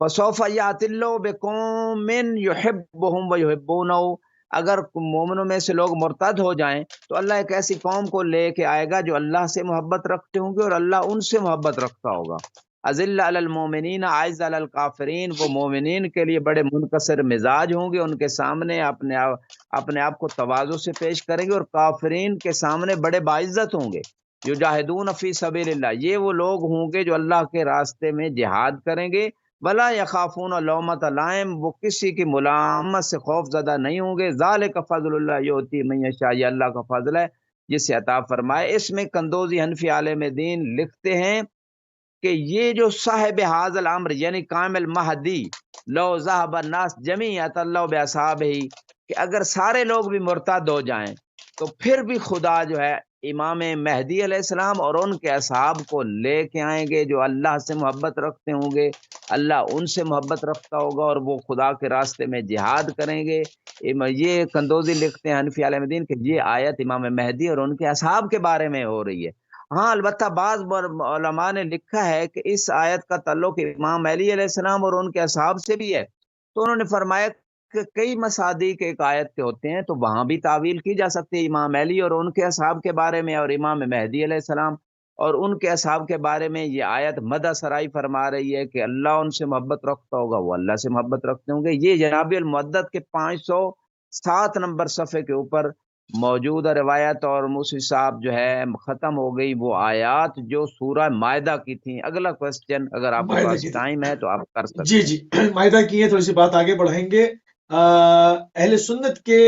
فَسَوْفَ يَأْتِ اللَّهُ بِقَوْمٍ يُحِبُّهُمْ وَيُحِبُّونَهُ، اگر مومنوں میں سے لوگ مرتد ہو جائیں تو اللہ ایک ایسی قوم کو لے کے آئے گا جو اللہ سے محبت رکھتے ہوں گے اور اللہ ان سے محبت رکھتا ہوگا۔ اذل علی المومنین اعز علی الکافرین، وہ مومنین کے لیے بڑے منکسر مزاج ہوں گے، ان کے سامنے اپنے آپ کو تواضع سے پیش کریں گے، اور کافرین کے سامنے بڑے باعزت ہوں گے۔ یجاہدون فی سبیل اللہ، یہ وہ لوگ ہوں گے جو اللہ کے راستے میں جہاد کریں گے۔ ولا یخافون لومۃ لائم، وہ کسی کی ملامت سے خوف زدہ نہیں ہوں گے۔ ذالک فضل اللہ یؤتی من یشاء، یہ اللہ کا فضل ہے جسے عطا فرمائے۔ اس میں قندوزی حنفی عالم دین لکھتے ہیں کہ یہ جو صاحب حاضل الامر یعنی کامل مہدی، لو ذهب الناس جمیعا اللہ باصحابہ، کہ اگر سارے لوگ بھی مرتد ہو جائیں تو پھر بھی خدا جو ہے امام مہدی علیہ السلام اور ان کے اصحاب کو لے کے آئیں گے، جو اللہ سے محبت رکھتے ہوں گے، اللہ ان سے محبت رکھتا ہوگا، اور وہ خدا کے راستے میں جہاد کریں گے۔ یہ قندوزی لکھتے ہیں حنفی عالم دین کہ یہ آیت امام مہدی اور ان کے اصحاب کے بارے میں ہو رہی ہے۔ ہاں البتہ بعض علماء نے لکھا ہے کہ اس آیت کا تعلق امام علی علیہ السلام اور ان کے اصحاب سے بھی ہے، تو انہوں نے فرمایا کہ کئی مصادیق ایک آیت کے ہوتے ہیں تو وہاں بھی تعویل کی جا سکتی ہے، امام علی اور ان کے اصحاب کے بارے میں، اور امام مہدی علیہ السلام اور ان کے اصحاب کے بارے میں یہ آیت مدح سرائی فرما رہی ہے کہ اللہ ان سے محبت رکھتا ہوگا، وہ اللہ سے محبت رکھتے ہوں گے۔ یہ جناب المعدت کے 507 نمبر صفحے کے اوپر موجود روایت، اور موسی صاحب جو ہے ختم ہو گئی وہ آیات جو سورہ مائدہ کی تھیں۔ اگلا کوسچن اگر آپ کے معاہدہ پاس کی تھی، ٹائم ہے تو آپ کر جی سکتے ہیں۔ جی معاہدہ کی ہے، تھوڑی سی بات آگے بڑھائیں گے۔ اہل سنت کے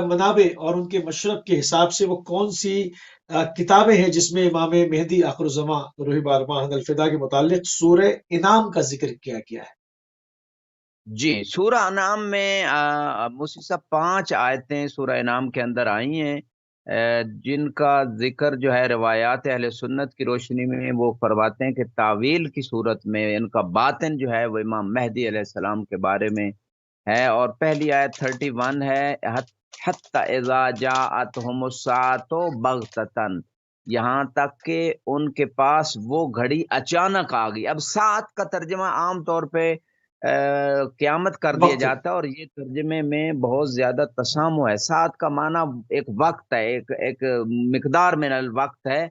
منابع اور ان کے مشرب کے حساب سے وہ کون سی کتابیں ہیں جس میں امام مہدی آخر الزماں روح بارماہ الفدا کے متعلق سورہ انعام کا ذکر کیا گیا ہے؟ جی، سورہ انعام میں موسی صاحب 5 آیتیں سورہ انعام کے اندر آئی ہیں، جن کا ذکر جو ہے روایات اہل سنت کی روشنی میں وہ فرماتے ہیں کہ تعویل کی صورت میں ان کا باطن جو ہے وہ امام مہدی علیہ السلام کے بارے میں ہے۔ اور پہلی آیت 31 ہے، حتی اذا جاءتہم الساعۃ بغتۃ، یہاں تک کہ ان کے پاس وہ گھڑی اچانک آ گئی۔ اب ساعت کا ترجمہ عام طور پہ قیامت کر دیا وقت، جاتا ہے، اور یہ ترجمے میں بہت زیادہ تسامح ہے۔ ساعت کا معنی ایک وقت ہے، ایک مقدار من الوقت ہے،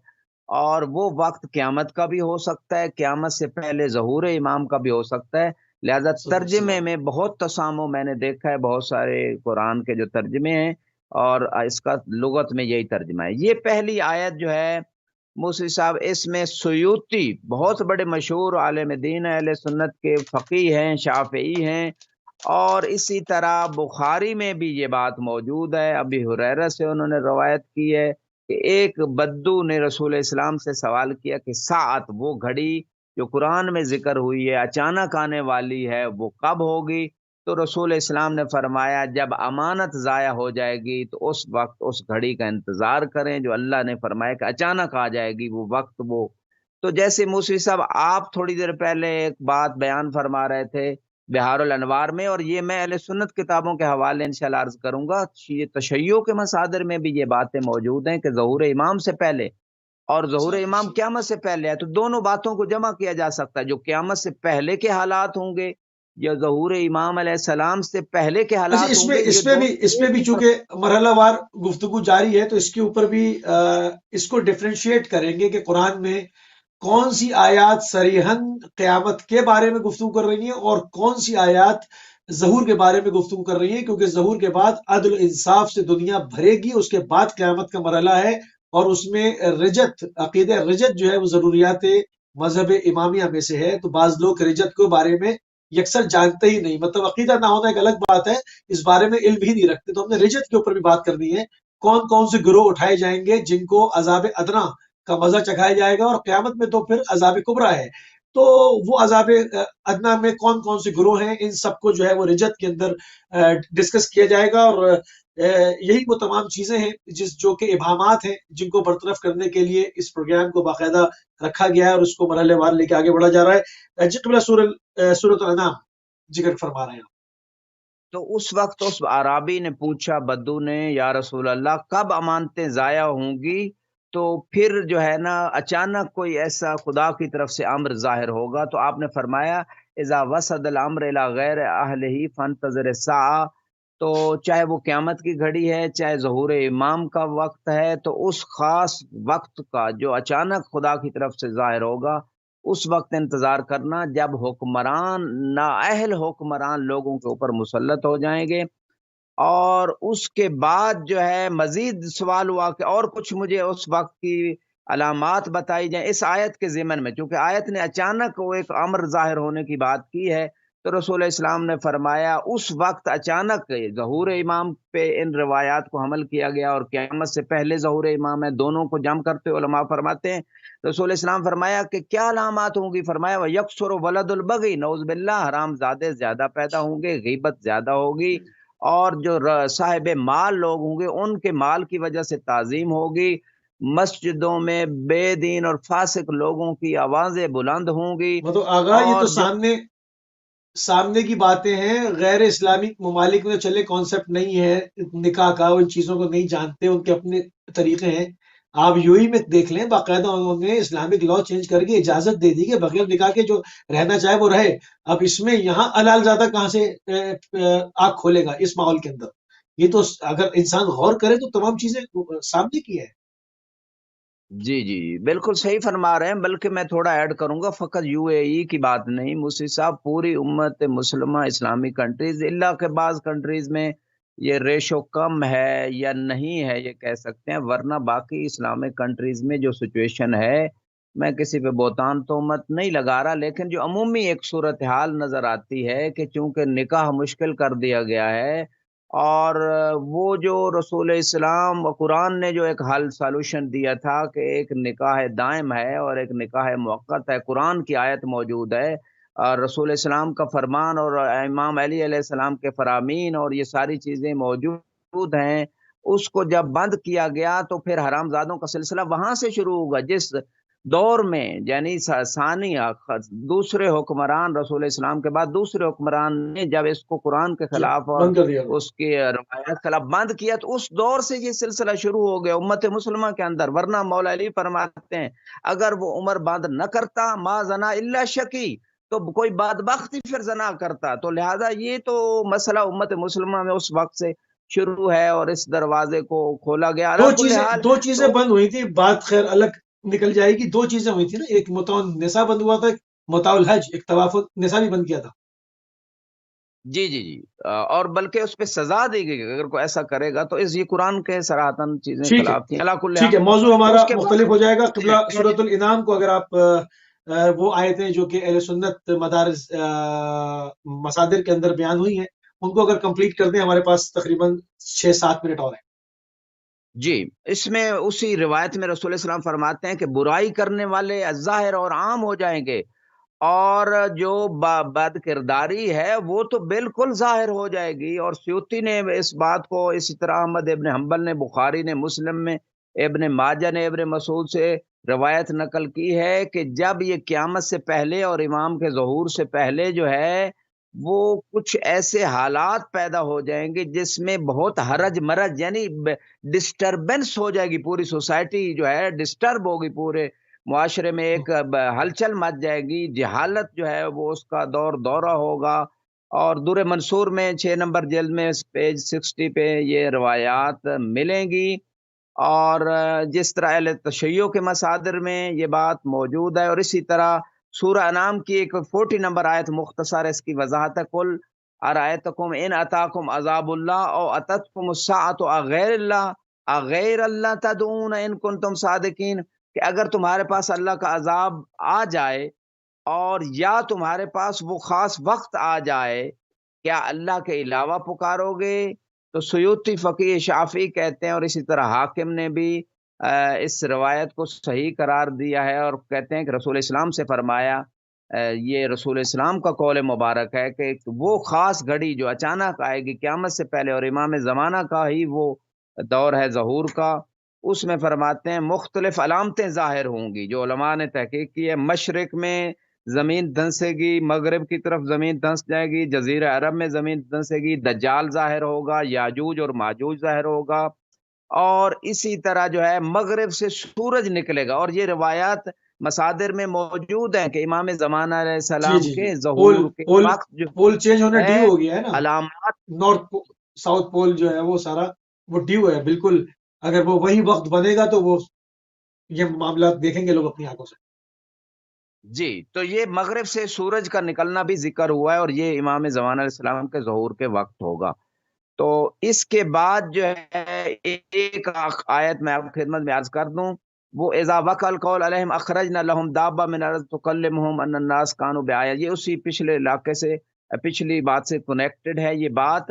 اور وہ وقت قیامت کا بھی ہو سکتا ہے، قیامت سے پہلے ظہور امام کا بھی ہو سکتا ہے، لہذا ترجمے میں بہت تسامح میں نے دیکھا ہے، بہت سارے قرآن کے جو ترجمے ہیں، اور اس کا لغت میں یہی ترجمہ ہے۔ یہ پہلی آیت جو ہے موسی صاحب، اس میں سیوطی بہت بڑے مشہور عالم دین اہل سنت کے فقیہ ہیں، شافعی ہیں، اور اسی طرح بخاری میں بھی یہ بات موجود ہے۔ ابی ہریرہ سے انہوں نے روایت کی ہے کہ ایک بدو نے رسول اسلام سے سوال کیا کہ ساعت، وہ گھڑی جو قرآن میں ذکر ہوئی ہے اچانک آنے والی ہے، وہ کب ہوگی؟ تو رسول اسلام نے فرمایا جب امانت ضائع ہو جائے گی تو اس وقت اس گھڑی کا انتظار کریں جو اللہ نے فرمایا کہ اچانک آ جائے گی وہ وقت۔ وہ تو جیسے موسوی صاحب آپ تھوڑی دیر پہلے ایک بات بیان فرما رہے تھے بہار الانوار میں، اور یہ میں اہل سنت کتابوں کے حوالے انشاءاللہ عرض کروں گا، یہ تشیع کے مصادر میں بھی یہ باتیں موجود ہیں کہ ظہور امام سے پہلے اور ظہور امام قیامت سے پہلے ہے، تو دونوں باتوں کو جمع کیا جا سکتا ہے، جو قیامت سے پہلے کے حالات ہوں گے یا ظہور امام علیہ السلام سے پہلے کے اچھا، حالات ہوں گے، یہ اس میں دونوں بھی چونکہ مرحلہ وار گفتگو جاری ہے تو اس کے اوپر بھی اس کو ڈفرینشیٹ کریں گے کہ قرآن میں کون سی آیات صریحاً قیامت کے بارے میں گفتگو کر رہی ہیں اور کون سی آیات ظہور کے بارے میں گفتگو کر رہی ہیں، کیونکہ ظہور کے بعد عدل و انصاف سے دنیا بھرے گی، اس کے بعد قیامت کا مرحلہ ہے، اور اس میں رجت، عقیدہ رجت جو ہے وہ ضروریات مذہب امامیہ میں سے ہے۔ تو بعض لوگ رجت کے بارے میں یکسر جانتے ہی نہیں، مطلب عقیدہ نہ ہونا ایک الگ بات ہے، اس بارے میں علم ہی نہیں رکھتے، تو ہم نے رجت کے اوپر بھی بات کرنی ہے، کون کون سے گروہ اٹھائے جائیں گے جن کو عذاب ادنا کا مزہ چکھایا جائے گا، اور قیامت میں تو پھر عذاب کبریٰ ہے، تو وہ عذاب ادنا میں کون کون سے گروہ ہیں، ان سب کو جو ہے وہ رجت کے اندر ڈسکس کیا جائے گا، اور یہی وہ تمام چیزیں ہیں جو کہ ابہامات ہیں جن کو برطرف کرنے کے لیے اس پروگرام کو باقاعدہ رکھا گیا ہے اور اس کو مرحلے وار لے کے آگے بڑھا جا رہا ہے۔ جی قبلہ سورۃ الانعام ذکر فرما رہے ہیں۔ تو اس وقت اس عرابی نے پوچھا، بدو نے، یا رسول اللہ کب امانتیں ضائع ہوں گی؟ تو پھر جو ہے نا اچانک کوئی ایسا خدا کی طرف سے امر ظاہر ہوگا، تو آپ نے فرمایا اذا وسد الامر الی غیر اہلہ فانتظر الساعہ، تو چاہے وہ قیامت کی گھڑی ہے چاہے ظہور امام کا وقت ہے، تو اس خاص وقت کا جو اچانک خدا کی طرف سے ظاہر ہوگا اس وقت انتظار کرنا جب حکمران نااہل حکمران لوگوں کے اوپر مسلط ہو جائیں گے۔ اور اس کے بعد جو ہے مزید سوال ہوا کہ اور کچھ مجھے اس وقت کی علامات بتائی جائیں اس آیت کے ضمن میں، چونکہ آیت نے اچانک وہ ایک امر ظاہر ہونے کی بات کی ہے، تو رسول اسلام نے فرمایا اس وقت اچانک ظہور امام پہ ان روایات کو حمل کیا گیا، اور قیامت سے پہلے ظہور امام ہے، دونوں کو جمع کرتے علماء فرماتے ہیں۔ رسول اسلام فرمایا کہ کیا علامات ہوں گی؟ فرمایا وہ یکسر ولد البغی، نعوذ باللہ، حرام زادے زیادہ پیدا ہوں گے، غیبت زیادہ ہوگی، اور جو صاحب مال لوگ ہوں گے ان کے مال کی وجہ سے تعظیم ہوگی، مسجدوں میں بے دین اور فاسق لوگوں کی آوازیں بلند ہوں گی، مطلب آغا یہ تو اور جو سامنے کی باتیں ہیں، غیر اسلامی ممالک میں چلے کانسیپٹ نہیں ہے نکاح کا، ان چیزوں کو نہیں جانتے، ان کے اپنے طریقے ہیں۔ آپ یو ہی میں دیکھ لیں، باقاعدہ انہوں نے اسلامک لا چینج کر کے اجازت دے دی کہ بغیر نکاح کے جو رہنا چاہے وہ رہے۔ اب اس میں یہاں حلال زیادہ کہاں سے آنکھ کھولے گا اس ماحول کے اندر؟ یہ تو اگر انسان غور کرے تو تمام چیزیں سامنے کی ہے۔ جی جی بالکل صحیح فرما رہے ہیں، بلکہ میں تھوڑا ایڈ کروں گا، فقط یو اے ای کی بات نہیں موسی صاحب، پوری امت مسلمہ اسلامی کنٹریز، اللہ کے بعض کنٹریز میں یہ ریشو کم ہے یا نہیں ہے یہ کہہ سکتے ہیں، ورنہ باقی اسلامک کنٹریز میں جو سچویشن ہے، میں کسی پہ بہتان تہمت نہیں لگا رہا، لیکن جو عمومی ایک صورتحال نظر آتی ہے کہ چونکہ نکاح مشکل کر دیا گیا ہے، اور وہ جو رسول اسلام و قرآن نے جو ایک حل سالوشن دیا تھا کہ ایک نکاح دائم ہے اور ایک نکاح موقت ہے، قرآن کی آیت موجود ہے، اور رسول اسلام کا فرمان اور امام علی علیہ السلام کے فرامین اور یہ ساری چیزیں موجود ہیں، اس کو جب بند کیا گیا تو پھر حرام زادوں کا سلسلہ وہاں سے شروع ہوگا، جس دور میں یعنی ثانیہ دوسرے حکمران رسول اسلام کے بعد دوسرے حکمران نے جب اس کو قرآن کے جی خلاف اور بند کر دیا۔ اس کی روایت کے خلاف بند کیا، تو اس دور سے یہ سلسلہ شروع ہو گیا امت مسلمہ کے اندر، ورنہ مولا علی فرماتے ہیں اگر وہ عمر بند نہ کرتا ما زنا الا شکی، تو کوئی بدبخت ہی پھر زنا کرتا، تو لہذا یہ تو مسئلہ امت مسلمہ میں اس وقت سے شروع ہے اور اس دروازے کو کھولا گیا علی کل حال۔ دو چیزیں تو بند ہوئی تھی، بات خیر الگ نکل جائے گی۔ دو چیزیں ہوئی تھی نا، ایک متاع النساء بند ہوا تھا، ایک متاع الحج، ایک طواف النساء بھی بند کیا تھا۔ جی جی جی اور بلکہ اس پہ سزا دی گئی کہ اگر کوئی ایسا کرے گا تو یہ قرآن کے صراحتاً چیزیں ٹھیک ہے، خلاف تھیں، اللہ کل ٹھیک ہے، حال۔ موضوع تو ہمارا اس کے مختلف ہو جائے گا۔ قبلہ بعد سورۃ الانعام کو اگر آپ وہ آیتیں جو کہ اہل سنت مدارس مصادر کے اندر بیان ہوئی ہیں ان کو اگر کمپلیٹ کر دیں، ہمارے پاس تقریباً 6-7 منٹ اور ہیں۔ جی اس میں اسی روایت میں رسول اسلام فرماتے ہیں کہ برائی کرنے والے ظاہر اور عام ہو جائیں گے، اور جو بد کرداری ہے وہ تو بالکل ظاہر ہو جائے گی، اور سیوطی نے اس بات کو اسی طرح احمد ابن حنبل نے، بخاری نے، مسلم میں، ابن ماجہ نے ابن مسعود سے روایت نقل کی ہے کہ جب یہ قیامت سے پہلے اور امام کے ظہور سے پہلے جو ہے وہ کچھ ایسے حالات پیدا ہو جائیں گے جس میں بہت حرج مرج یعنی ڈسٹربنس ہو جائے گی، پوری سوسائٹی جو ہے ڈسٹرب ہوگی، پورے معاشرے میں ایک ہلچل مچ جائے گی، جہالت جو ہے وہ اس کا دورہ ہوگا۔ اور دور منصور میں 6 نمبر جلد میں پیج 60 پہ یہ روایات ملیں گی، اور جس طرح اہل تشیع کے مصادر میں یہ بات موجود ہے، اور اسی طرح سورہ انعام کی ایک 40 نمبر آیت مختصر ہے، اس کی وضاحت ہے، کل ارائیتکم ان اتاکم عذاب اللہ او اتتکم الساعۃ اغیر اللہ اغیر اللہ تدعون ان کنتم صادقین، کہ اگر تمہارے پاس اللہ کا عذاب آ جائے اور یا تمہارے پاس وہ خاص وقت آ جائے، کیا اللہ کے علاوہ پکارو گے؟ تو سیوطی فقیہ شافعی کہتے ہیں، اور اسی طرح حاکم نے بھی اس روایت کو صحیح قرار دیا ہے، اور کہتے ہیں کہ رسول اسلام سے فرمایا، یہ رسول اسلام کا قول مبارک ہے کہ وہ خاص گھڑی جو اچانک آئے گی قیامت سے پہلے، اور امام زمانہ کا ہی وہ دور ہے ظہور کا، اس میں فرماتے ہیں مختلف علامتیں ظاہر ہوں گی، جو علماء نے تحقیق کی ہے۔ مشرق میں زمین دھنسے گی، مغرب کی طرف زمین دھنس جائے گی، جزیرہ عرب میں زمین دھنسے گی، دجال ظاہر ہوگا، یاجوج اور ماجوج ظاہر ہوگا، اور اسی طرح جو ہے مغرب سے سورج نکلے گا، اور یہ روایات مصادر میں موجود ہیں کہ امام زمانہ علیہ جی السلام جی جی، کے پول ظہور کے پول وقت جو پول چینج ہونا ہے ڈیو ہو گیا ہے نا، علامات۔ نارتھ ساؤتھ پول جو ہے وہ سارا وہ ڈیو ہے بالکل۔ اگر وہ وہی وقت بنے گا تو وہ یہ معاملات دیکھیں گے لوگ اپنی آنکھوں سے۔ جی، تو یہ مغرب سے سورج کا نکلنا بھی ذکر ہوا ہے، اور یہ امام زمان علیہ السلام کے ظہور کے وقت ہوگا۔ تو اس کے بعد جو ہے ایک آیت میں آپ کی خدمت میں عرض کر دوں، وہ اذا وقع القول علیہم اخرجنا لهم دابہ من الارض تکلمهم ان الناس كانوا بآیات، یہ اسی پچھلے علاقے سے، پچھلی بات سے کنیکٹڈ ہے یہ بات۔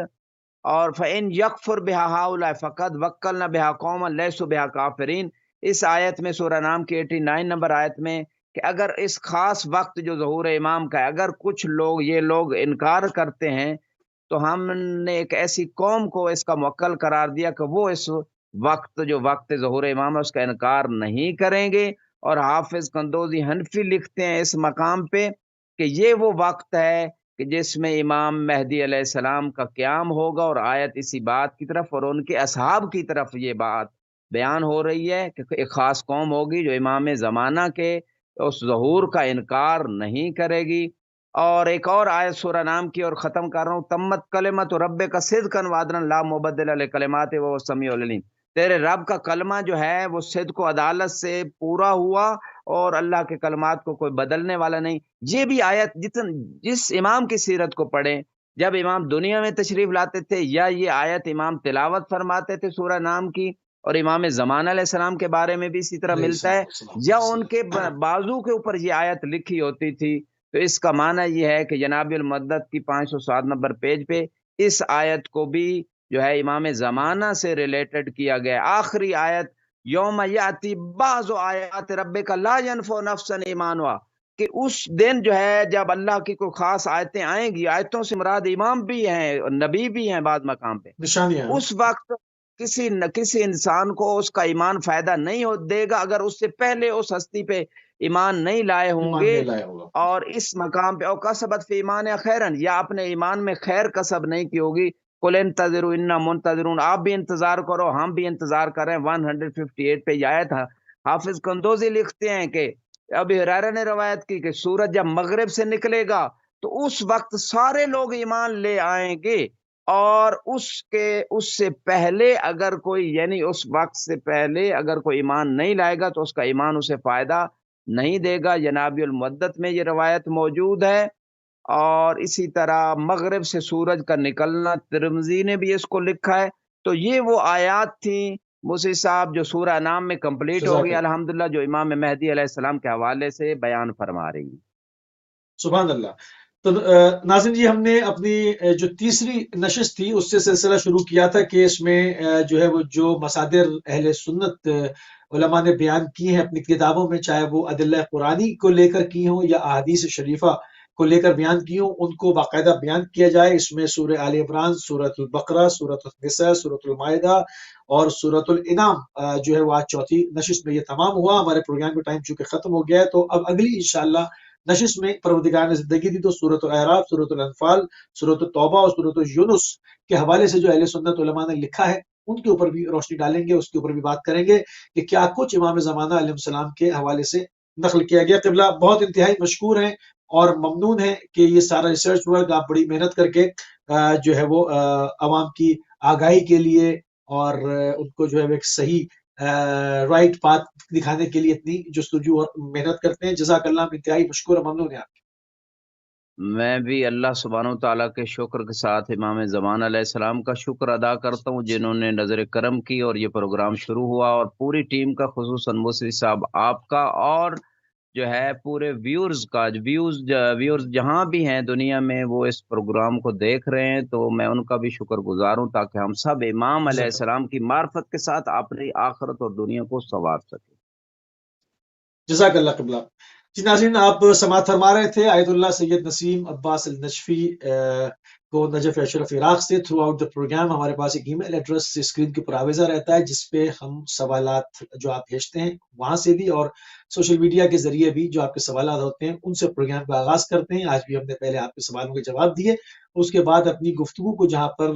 اور فَإِن يَكْفُرْ بِهَا هَؤُلَاءِ فَقَدْ وَكَّلْنَا بِهَا قَوْمًا لَيْسُوا بِهَا كَافِرِينَ، اس آیت میں سورہ نام کی 89 نمبر آیت میں، کہ اگر اس خاص وقت جو ظہور امام کا ہے، اگر کچھ لوگ یہ لوگ انکار کرتے ہیں، تو ہم نے ایک ایسی قوم کو اس کا موکل قرار دیا کہ وہ اس وقت جو وقت ظہور امام ہے اس کا انکار نہیں کریں گے۔ اور حافظ قندوزی حنفی لکھتے ہیں اس مقام پہ کہ یہ وہ وقت ہے کہ جس میں امام مہدی علیہ السلام کا قیام ہوگا، اور آیت اسی بات کی طرف اور ان کے اصحاب کی طرف یہ بات بیان ہو رہی ہے کہ ایک خاص قوم ہوگی جو امام زمانہ کے اس ظہور کا انکار نہیں کرے گی۔ اور ایک اور آیت سورہ نام کی، اور ختم کر رہا ہوں، تمت کلمت رب کا صدقا وعدلا لا مبدل لکلمات وہ سمیع العلیم، تیرے رب کا کلمہ جو ہے وہ صدق و عدالت سے پورا ہوا، اور اللہ کے کلمات کو کوئی بدلنے والا نہیں۔ یہ بھی آیت جس امام کی سیرت کو پڑھیں، جب امام دنیا میں تشریف لاتے تھے، یا یہ آیت امام تلاوت فرماتے تھے سورہ نام کی، اور امام زمان علیہ السلام کے بارے میں بھی اسی طرح علیہ ملتا ہے، السلام یا ان کے بازو کے اوپر یہ آیت لکھی ہوتی تھی۔ تو اس کا معنی یہ ہے کہ جناب المدت کی 507 نمبر پیج پہ اس آیت کو بھی جو ہے امام زمانہ سے ریلیٹڈ کیا گیا۔ آخری آیت، یوم یاتی بعض آیات ربک لا ینفع نفسا ایمانها، کہ اس دن جو ہے جب اللہ کی کوئی خاص آیتیں آئیں گی، آیتوں سے مراد امام بھی ہیں اور نبی بھی ہیں بعض مقام پہ، نشانیاں ہیں، اس وقت کسی انسان کو اس کا ایمان فائدہ نہیں دے گا اگر اس سے پہلے اس ہستی پہ ایمان نہیں لائے ہوں ایمان گے۔ نہیں لایا ہوگا۔ اور اس مقام پہ او کسبت فی ایمان خیرن، یا اپنے ایمان میں خیر کسب نہیں کی ہوگی، قل انتظروا انا منتظرون، آپ بھی انتظار کرو ہم بھی انتظار کر رہے ہیں۔ 158 پہ یہ آیت ہے۔ حافظ قندوزی لکھتے ہیں کہ ابی ہریرہ نے روایت کی کہ سورج جب مغرب سے نکلے گا تو اس وقت سارے لوگ ایمان لے آئیں گے، اور اس سے پہلے اگر کوئی، یعنی اس وقت سے پہلے اگر کوئی ایمان نہیں لائے گا تو اس کا ایمان اسے فائدہ نہیں دے گا۔ جناب المدت میں یہ روایت موجود ہے۔ اور اسی طرح مغرب سے سورج کا نکلنا، ترمذی نے بھی اس کو لکھا ہے۔ تو یہ وہ آیات تھیں موسی صاحب جو سورہ نام میں کمپلیٹ ہو جزاک گئی اللہ، الحمدللہ، جو امام مہدی علیہ السلام کے حوالے سے بیان فرما رہی ہیں۔ سبحان اللہ۔ تو ناظرین جی، ہم نے اپنی جو تیسری نشست تھی اس سے سلسلہ شروع کیا تھا کہ اس میں جو ہے وہ جو مصادر اہل سنت علماء نے بیان کی ہیں اپنی کتابوں میں، چاہے وہ ادلہ قرآنی کو لے کر کی ہوں یا احادیث شریفہ کو لے کر بیان کی ہوں، ان کو باقاعدہ بیان کیا جائے۔ اس میں سورہ آل عمران، سورۃ البقرہ، سورۃ النساء، سورۃ المائدہ اور سورۃ الانعام جو ہے وہ آج چوتھی نشست میں یہ تمام ہوا۔ ہمارے پروگرام کا ٹائم چونکہ ختم ہو گیا ہے، تو اب اگلی انشاءاللہ نشست میں پروردگار نے زندگی دی تو سورۃ الاعراف، سورۃ الانفال، سورۃ التوبہ اور سورۃ یونس کے حوالے سے جو اہل سنت علماء نے لکھا ہے ان کے اوپر بھی روشنی ڈالیں گے، اس کے اوپر بھی بات کریں گے کہ کیا کچھ امام زمانہ علیہ السلام کے حوالے سے نقل کیا گیا۔ قبلہ بہت انتہائی مشکور ہیں اور ممنون ہے کہ یہ سارا ریسرچ ورک آپ بڑی محنت کر کے جو ہے وہ عوام کی آگاہی کے لیے اور ان کو جو ہے ایک صحیح رائٹ پاتھ دکھانے کے لیے اتنی جستجو اور محنت کرتے ہیں۔ جزاک اللہ، انتہائی مشکور اور ممنون ہے آپ۔ میں بھی اللہ سبحانہ و تعالیٰ کے شکر کے ساتھ امام زمان علیہ السلام کا شکر ادا کرتا ہوں جنہوں نے نظر کرم کی اور یہ پروگرام شروع ہوا، اور پوری ٹیم کا، خصوصاً موسی صاحب آپ کا، اور جو ہے پورے ویورز کا، ویورز جہاں بھی ہیں دنیا میں وہ اس پروگرام کو دیکھ رہے ہیں، تو میں ان کا بھی شکر گزار ہوں تاکہ ہم سب امام علیہ جزاک اللہ، السلام کی معرفت کے ساتھ اپنی آخرت اور دنیا کو سنوار سکیں۔ جزاک اللہ قبلہ۔ جی ناظرین، آپ سماعت فرما رہے تھے آیت اللہ سید نسیم عباس النجفی کو نجف اشرف عراق سے۔ تھرو آؤٹ دا پروگرام ہمارے پاس ایک ای میل ایڈریس اسکرین کے اوپر آویزہ رہتا ہے جس پہ ہم سوالات جو آپ بھیجتے ہیں وہاں سے بھی، اور سوشل میڈیا کے ذریعے بھی جو آپ کے سوالات ہوتے ہیں ان سے پروگرام کا آغاز کرتے ہیں۔ آج بھی ہم نے پہلے آپ کے سوالوں کے جواب دیے، اس کے بعد اپنی گفتگو کو جہاں پر